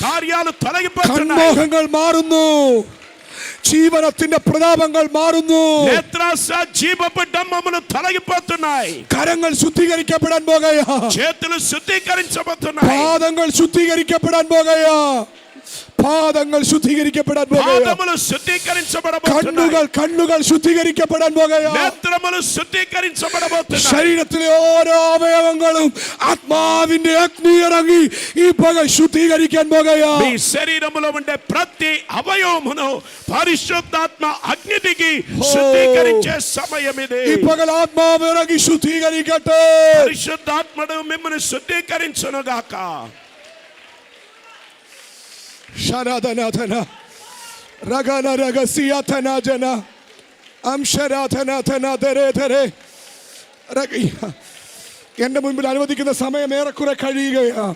కార్యాలు తొలగిపోతున్నాయి. കൺമോഹങ്ങൾ മാറുന്നു. జీవనത്തിന്റെ പ്രതാപങ്ങൾ മാറുന്നു. నేత్రాశ జీవపు డమ్మములు తొలగిపోతున్నాయి. കരങ്ങൾ ശുദ്ധീകരിക്കപ്പെടാൻ പോകുകയാ. చేతులు శుద్ధీకరించబోతున్నాయి. പാദങ്ങൾ ശുദ്ധീകരിക്കപ്പെടാൻ പോകുകയാ. പാദങ്ങൾ ശുദ്ധീകരിക്കപ്പെടാൻ പോകുകയാ. పాదములు శుద్ధీకరించబడబోతున్నాయి. കണ്ണുകൾ ശുദ്ധീകരിക്കപ്പെടാൻ പോകുകയാ. నేత్రములు శుద్ధీకరించబడబోతున్నాయి. ശരീരത്തിലെ ഓരോ അവയവങ്ങളും ആത്മാവിന്റെ അഗ്നി ഇറങ്ങി ഈ പകൽ ശുദ്ധീകരിക്കാൻ പോകുകയാ. మీ శరీరములో ఉండే ప్రతి అవయవమును పరిశుద్ధాత్మ అగ్ని దిగి శుద్ధీకరించే సమయం ఇది. ഈ പകൽ ആത്മാവ് ഇറങ്ങി ശുദ്ധീകരിക്കട്ടെ. పరిశుద్ధాత్ముడు మిమ్మల్ని శుద్ధీకరించును గాక. ശാനാഥനാഥന രഗന രഗസിയാഥനാജന അംശരാധനാഥന ധരേ ധരേ. എന്റെ മുൻപിൽ അനുവദിക്കുന്ന സമയം ഏറെക്കുറെ കഴിയുകയാ.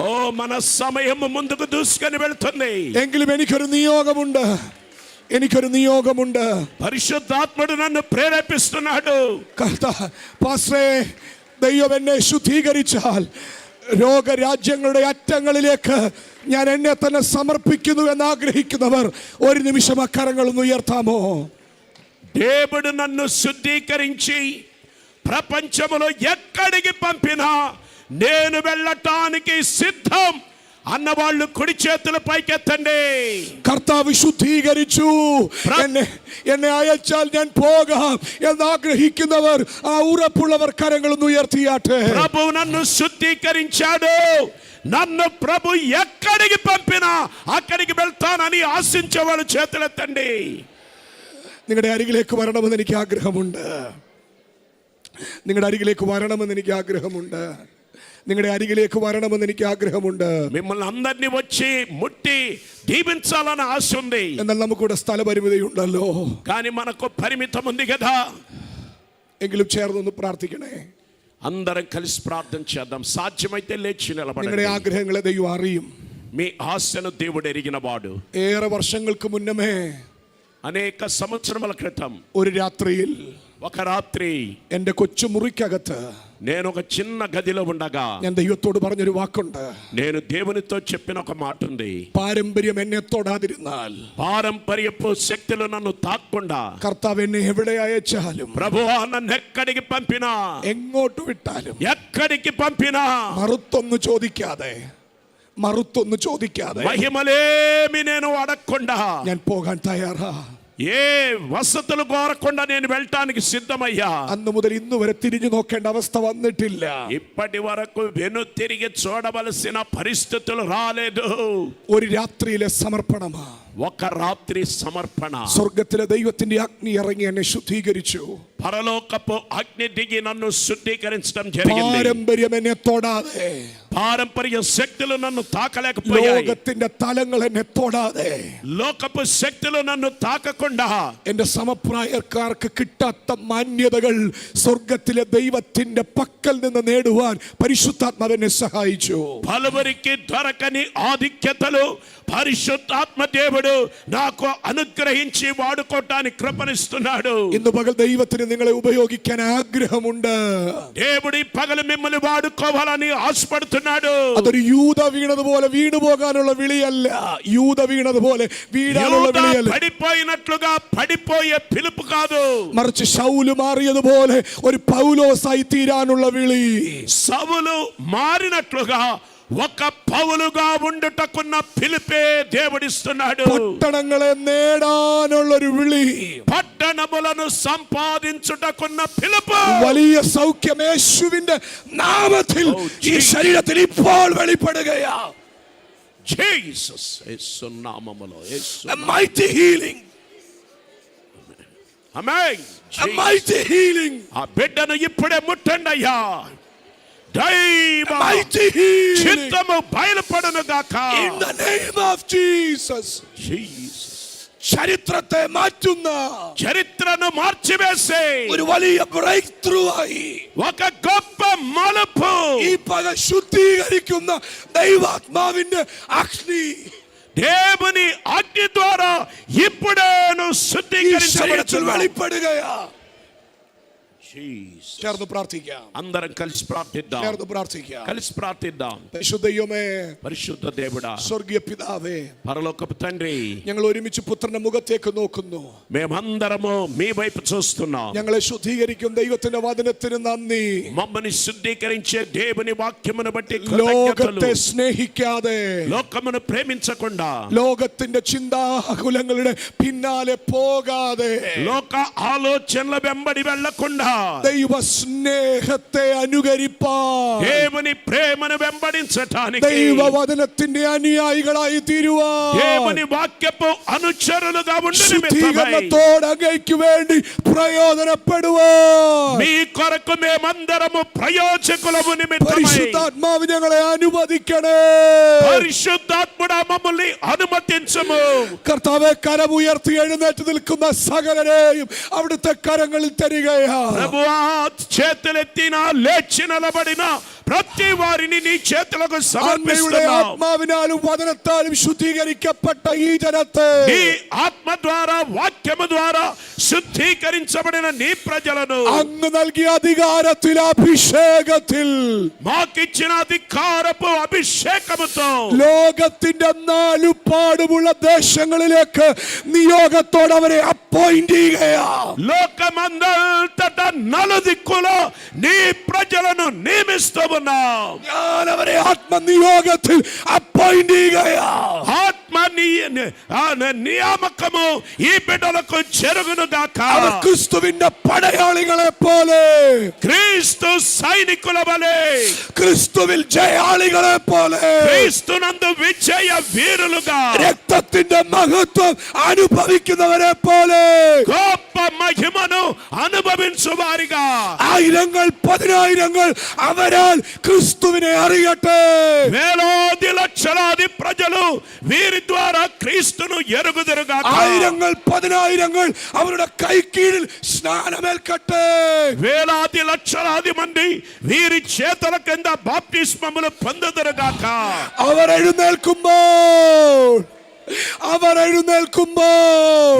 ఓ మన సమయం ముందుకు దూసుకొని వెళ్తుంది. എങ്കിലും എനിക്കൊരു നിയോഗമുണ്ട്. పరిశుద్ధాత్ముడు నన్ను ప్రేరేపిస్తున్నాడు. പാസ്റ്ററേ, ദൈവം എന്നെ ശുദ്ധീകരിച്ചാൽ രോഗരാജ്യങ്ങളുടെ അറ്റങ്ങളിലേക്ക് ഞാൻ എന്നെ തന്നെ സമർപ്പിക്കുന്നു എന്ന് ആഗ്രഹിക്കുന്നവർ ഒരു നിമിഷം അക്കരങ്ങളൊന്ന് ഉയർത്താമോ? దేవుడు నన్ను శుద్ధీకరించి ప్రపంచములో ఎక్కడికి పంపినా నేను వెళ్ళటానికి సిద్ధం అన్నవాళ్ళు కుడి చేతులు పైకెత్తండి. കർത്താവ് ശുദ്ധീകരിച്ചു, എന്നെ അയച്ചാൽ ഞാൻ പോകാം എന്നാഗ്രഹിക്കുന്നവർ ആ ഉറപ്പുള്ളവർ കരങ്ങളൊന്ന് ഉയർത്തിയാട്ടെ. ప్రభు నన్ను శుద్ధీకరించాడు. నన్ను ప్రభు ఎక్కడికి పంపినా అక్కడికి వెళ్తానని ఆశించే వాళ్ళు చేతులెత్తండి. നിങ്ങളുടെ അരികിലേക്ക് വരണമെന്ന് എനിക്ക് ആഗ്രഹമുണ്ട്. നിങ്ങളുടെ അരികിലേക്ക് വരണമെന്ന് എനിക്ക് ആഗ്രഹമുണ്ട്. നിങ്ങളുടെ അരികിലേക്ക് വരണമെന്ന് എനിക്ക് ആഗ്രഹമുണ്ട്. మిమ్మల్ని అందరినీ వచ్చి ముట్టి దీవించాలని ఆశ ఉంది. എന്നാൽ നമുക്കിവിടെ സ്ഥലപരിമിതിയുണ്ടല്ലോ. కానీ మనకు పరిమితం ఉంది కదా. എങ്കിലും ചേർന്നൊന്ന് പ്രാർത്ഥിക്കണേ. అందరం కలిసి ప్రార్థన చేద్దాం. సాధ్యమైతే లేచి నిలబడండి. നിങ്ങളുടെ ആഗ്രഹങ്ങളെ ദൈവം അറിയും. మీ ఆశను దేవుడు ఎరిగినవాడు. ഏറെ വർഷങ്ങൾക്ക് മുന്നമേ అనేక సంవత్సరముల క్రితం ഒരു രാത്രിയിൽ ఒక రాత్రి എന്റെ കൊച്ചു മുറിക്കകത്ത് నేను ఒక చిన్న గదిలో ఉండగా ഞാൻ ദൈവത്തോട് പറഞ്ഞൊരു വാക്കുണ്ട്. నేను దేవునితో చెప్పిన ఒక మాట ఉంది. പാരമ്പര്യം എന്നെ തൊടാതിരുന്നാൽ, పారంపర్యపు శక్తులు నన్ను తాక్కుండా, കർത്താവ് എന്നെ എവിടെ അയച്ചാലും, ప్రభువా నన్ను ఎక్కడికి పంపినా, എങ്ങോട്ട് വിട്ടാലും, ఎక్కడికి పంపినా മറുത്തൊന്നു ചോദിക്കാതെ మహిమలేమి నేను అడగకుండా, ഞാൻ പോകാൻ തയ്യാറാ. ఏ వసతులు కోరకుండా నేను వెళ్ళటానికి సిద్ధమయ్యా. അന്ന് മുതൽ ഇന്ന് വരെ തിരിഞ്ഞു നോക്കേണ്ട അവസ്ഥ വന്നിട്ടില്ല. ఇప్పటి వరకు వెను తిరిగి చూడవలసిన పరిస్థితులు రాలేదు. ഒരു രാത്രിയിലെ സമർപ്പണമാ, ఒక రాత్రి సమర్పణ. സ്വർഗത്തിലെ ദൈവത്തിന്റെ അഗ്നി ഇറങ്ങി എന്നെ ശുദ്ധീകരിച്ചു. పరలోకపు అగ్ని దిగి నన్ను శుద్ధీకరించడం జరిగింది. പാരമ്പര്യം എന്നെ തൊടാതെ, పారంపర్య శక్తులు నన్ను తాకలేకపోయాయి. ലോകത്തിന്റെ തലങ്ങൾ എന്നെ തൊടാതെ, లోకపు శక్తులు నన్ను తాకకుండా, എന്റെ സമപ്രായക്കാർക്ക് കിട്ടാത്ത മാന്യതകൾ സ്വർഗത്തിലെ ദൈവത്തിന്റെ പക്കൽ നിന്ന് നേടുവാൻ പരിശുദ്ധാത്മാവ് എന്നെ സഹായിച്ചു. పలువురికి దొరకని ఆధిక్యతలు పరిశుద్ధాత్మ దేవుడు నాకు అనుగ్రహించి వాడుకోవటానికి కృపనిస్తున్నాడు. ഇന്ന് പകൽ ദൈവത്തിന് നിങ്ങളെ ഉപയോഗിക്കാൻ ആഗ്രഹമുണ്ട്. దేవుడి పగలు మిమ్మల్ని వాడుకోవాలని ఆశపడుతున్నాడు. അതൊരു യൂദ വീണതുപോലെ വീണു പോകാനുള്ള വിളിയല്ല, യൂദ വീണതുപോലെ വീഴാനുള്ള വിളിയല്ല, పడిపోయినట్లుగా పడిపోయే పిలుపు కాదు. മറിച്ച് ശൗല് മാറിയതുപോലെ ഒരു പൗലോസായി തീരാനുള്ള വിളി. సౌలు మారినట్లుగా ఒక పౌలుగా ఉండుటకున్న పిలుపే దేవుడిస్తున్నాడు. പട്ടണങ്ങളെ നേടാനുള്ളൊരു വിളി, పట్టణములను సంపాదించుటకున్న పిలుపు, വലിയ സൗഖ്യം യേശുവിന്റെ നാമത്തിൽ ഈ ശരീരത്തിൽ ഇപ്പോൾ വെളിപ്പെടുകയാ. జీసస్ యేసు నామములో, యేసు A mighty healing, amen. a mighty healing, ఆ బిడ్డను ఇప్పుడే ముట్టండి అయ్యా. దైవ mighty healing చిత్తము బయలుపడును గాక. in the name of Jesus. Jesus ചരിത്രത്തെ മാറ്റുന്ന చరిత్రను మార్చివేసే ഒരു വലിയ ബ്രേക്ക് ത്രൂ ആയി ఒక గొప్ప మలుపు ഈ പകൽ ശുദ്ധീകരിക്കുന്ന ദൈവാത്മാവിന്റെ അഗ്നി దేవుని అగ్ని ద్వారా ఇప్పుడే ഈ ശരീരത്തിൽ శుద్ధీకరించబడుచున్నావు. വെളിപ്പെടുകയാ. జీసస్. ചേർന്ന് പ്രാർത്ഥിക്കാം, అందరం కలిసి ప్రార్థిద్దాం. ചേർന്ന് പ്രാർത്ഥിക്കാം. కలిసి ప్రార్థిద్దాం. പരിശുദ്ധ పరిశుద్ధ దేవుడా, സ്വർഗീയ പിതാവേ, పరలోకపు తండ్రి, ഞങ്ങൾ ഒരുമിച്ച് പുത്രന്റെ മുഖത്തേക്ക് നോക്കുന്നു. మేమందరము మీ వైపు చూస్తున్నాం. ഞങ്ങളെ ശുദ്ധീകരിക്കും ദൈവത്തിന്റെ വചനത്തിന് നന്ദി. మమ్మల్ని శుద్ధీకరించే దేవుని వాక్యమును బట్టి ലോകത്തെ కృతజ్ఞతలు. സ്നേഹിക്കാതെ, లోకమును ప్రేమించకుండా, ലോകത്തിന്റെ ചിന്താകുലങ്ങളുടെ പിന്നാലെ പോകാതെ, లోక ఆలోచనల వెంబడి వెళ్ళకుండా, ദൈവ സ്നേഹത്തെ അനുകരിപ്പാൻ, దేవుని ప్రేమను వెంబడించటానికి, ദൈവവചനത്തിന്റെ അനുയായികളായി തീരുവാൻ, దేవుని వాక్యపు అనుచరులుగా ఉండు నిమిత్తమై, ശുദ്ധീകരണത്തോട് അങ്ങയ്ക്ക് വേണ്ടി പ്രയോജനപ്പെടുവാൻ మీ కొరకు మేమందరము ప్రయోజకులము నిమిత్తమై പരിശുദ്ധാത്മാവ് ഞങ്ങളെ അനുവദിക്കണേ. పరిశుద్ధాత్ముడా మమ్మల్ని అనుమతించము. കർത്താവെ, കരമുയർത്തി എഴുന്നേറ്റ് നിൽക്കുന്ന സകലരെയും അവിടുത്തെ കരങ്ങളിൽ തരികയാ. ప్రభువా, చేతులెత్తిన లేచి నిలబడిన ప్రతి వారిని నీ చేతులకు അങ്ങയുടെ సమర్పిస్తున్నాం. ആത്മാവിനാലും വചനത്താലും ശുദ്ധീകരിക്കപ്പെട്ട ഈ ജനത്തെ నీ ఆత్మ ద్వారా, వాక్యము ద్వారా శుద్ధీకరించబడిన నీ ప్రజలను അങ്ങ് നൽകിയ അധികാരത്തിൽ, അഭിഷേകത്തിൽ మాకిచ్చిన అధికారపు అభిషేకముతో ലോകത്തിന്റെ നാലുപാടുമുള്ള ദേശങ്ങളിലേക്ക് നിയോഗത്തോടെ അവരെ അപ്പോയിന്റ് ചെയ്യുകയാ. లోకమందంతట నలుదిక్కులో నీ ప్రజలను నియమిస్తూ ఉన్నాం. ഞാൻ അവരെ ആത്മനിയോഗത്തിൽ അപ്പോയിന്റ് ചെയ്യുകയാ. ఆత్మ నియామకము ఈ బిడ్డలకు జరుగును గాక. അവർ ക്രിസ്തുവിന്റെ പടയാളികളെ പോലെ, క్రీస్తు సైనికుల వలె, ക്രിസ്തുവിൽ ജയാളികളെ പോലെ, క్రీస్తునందు విజయ వీరులుగా, രക്തത്തിന്റെ മഹത്വം അനുഭവിക്കുന്നവരെ പോലെ, గొప్ప గొప్ప మహిమను అనుభవించు వారిగా ആയിരങ്ങൾ പതിനായിരങ്ങൾ അവരാൽ ക്രിസ്തുവിനെ അറിയട്ടെ. వేలాది లక్షలాది ప్రజలు వీరి ద్వారా క్రీస్తును ఎరుగుదురుగాక ആയിരങ്ങൾ പതിനായിരങ്ങൾ അവരുടെ കൈക്കീഴിൽ സ്നാനമേൽക്കട്ടെ. వేలాది లక్షలాది మంది వీరి చేతుల కింద బాప్తిస్మములు పొందుదురుగాక അവർ എഴുന്നേൽക്കുമ്പോൾ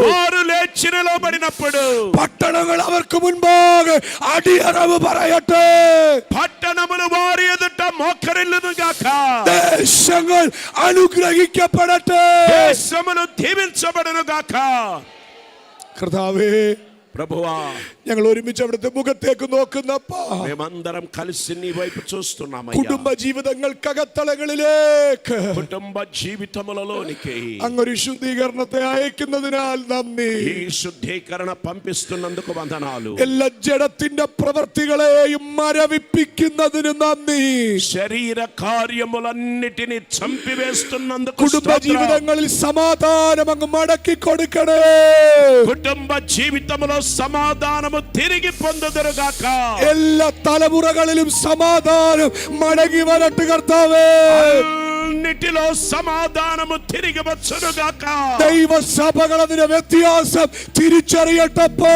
వారు లేచి నిలబడినప్పుడు പട്ടണങ്ങൾ അവർക്ക് മുൻപാകെ അടിയറവ് പറയട്ടെ. పట్టణములు వారి ఎదుట మోకరిల్లునుగాక ദേശങ്ങൾ അനുഗ്രഹിക്കപ്പെടട്ടെ. దేశములు దీవించబడునుగాక കർത്താവേ, ప్రభువా ഞങ്ങൾ ഒരുമിച്ച് അവിടുത്തെ മുഖത്തേക്ക് നോക്കുന്നപ്പാ, మేమందరం కలిసి నీ వైపు చూస్తున్నామయ్యా കുടുംബ ജീവിതങ്ങൾക്കകത്തളങ്ങളിലേക്ക് కుటుంబ జీవితములలోనికి അങ്ങൊരു ശുദ്ധീകരണത്തെ അയക്കുന്നതിനാൽ നന്ദി. ఈ శుద్ధీకరణ పంపిస్తున్నందుకు వందనాలు എല്ലാ ജഡത്തിന്റെ പ്രവർത്തികളെയും മരവിപ്പിക്കുന്നതിന് നന്ദി. శరీర కార్యములన్నిటిని చంపివేస్తున్నందుకు കുടുംബ స్తోత్రం. ജീവിതങ്ങളിൽ സമാധാനം അങ്ങ് മടക്കി കൊടുക്കണേ. కుటుంబ జీవితములో సమాధానము తిరిగి పొందుదురుగాక എല്ലാ തലമുറകളിലും സമാധാനം മടങ്ങി വരട്ടെ കർത്താവേ. అన్నిటిలో సమాధానము తిరిగి వచ్చునుగాక ദൈവസഭകൾ അതിന്റെ വ്യത്യാസം തിരിച്ചറിയട്ടപ്പോ.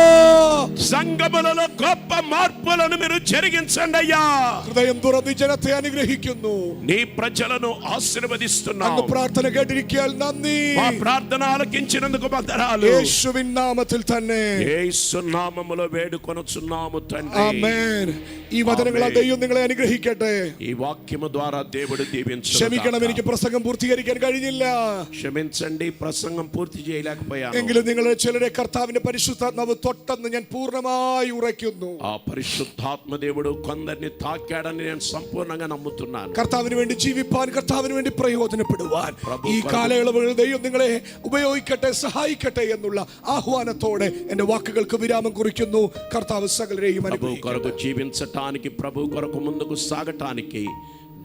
సంఘములలో గొప్ప మార్పులను మీరు జరిగించండి అయ్యా ഹൃദയം തുറന്ന് ജനത്തെ അനുഗ്രഹിക്കുന്നു. నీ ప్రజలను അങ്ങ് ఆశీర్వదిస్తున్నావు പ്രാർത്ഥന കേട്ടിരിക്കാൻ നന്ദി. మా ప్రార్థన ఆలకించినందుకు వందనాలు യേശുവിൻ നാമത്തിൽ തന്നെ యేసు నామములో వేడుకొనుచున్నాము తండ్రి ആമേൻ. ഈ വചനങ്ങളാൽ ദൈവം നിങ്ങളെ അനുഗ്രഹിക്കട്ടെ. ఈ వాక్యము ద్వారా దేవుడు దీవించును ക്ഷമിക്കണം, എനിക്ക് പ്രസംഗം പൂർത്തീകരിക്കാൻ കഴിഞ്ഞില്ല. క్షమించండి ప్రసంగం పూర్తి చేయలేకపోయాను എങ്കിലും നിങ്ങളെ ചിലരെ കർത്താവിന്റെ പരിശുദ്ധാത്മാവ് തൊട്ടെന്ന് ഞാൻ പൂർണ്ണമായി ഉറയ്ക്കുന്നു. ఆ పరిశుద్ధాత్మ దేవుడు కొందరిని తాకాడని నేను సంపూర్ణంగా నమ్ముతున్నాను കർത്താവിന് വേണ്ടി ജീവിപ്പാൻ, കർത്താവിന് വേണ്ടി പ്രയോജനപ്പെടുവാൻ പ്രഭു, ഈ പ്രഭു. കാലയളവുകൾ ദൈവം നിങ്ങളെ ഉപയോഗിക്കട്ടെ, സഹായിക്കട്ടെ എന്നുള്ള ആഹ്വാനത്തോടെ എന്റെ വാക്കുകൾക്ക് വിരാമം കുറിക്കുന്നു. കർത്താവ് സകലരെയും ప్రభు కొరకు അനുഗ്രഹിക്കട്ടെ. జీవించటానికి ప్రభు కొరకు ముందుకు సాగటానికి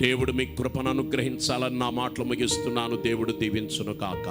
దేవుడు మీ కృపను అనుగ్రహించాలని నా మాటలు ముగిస్తున్నాను. దేవుడు దీవించును కాక.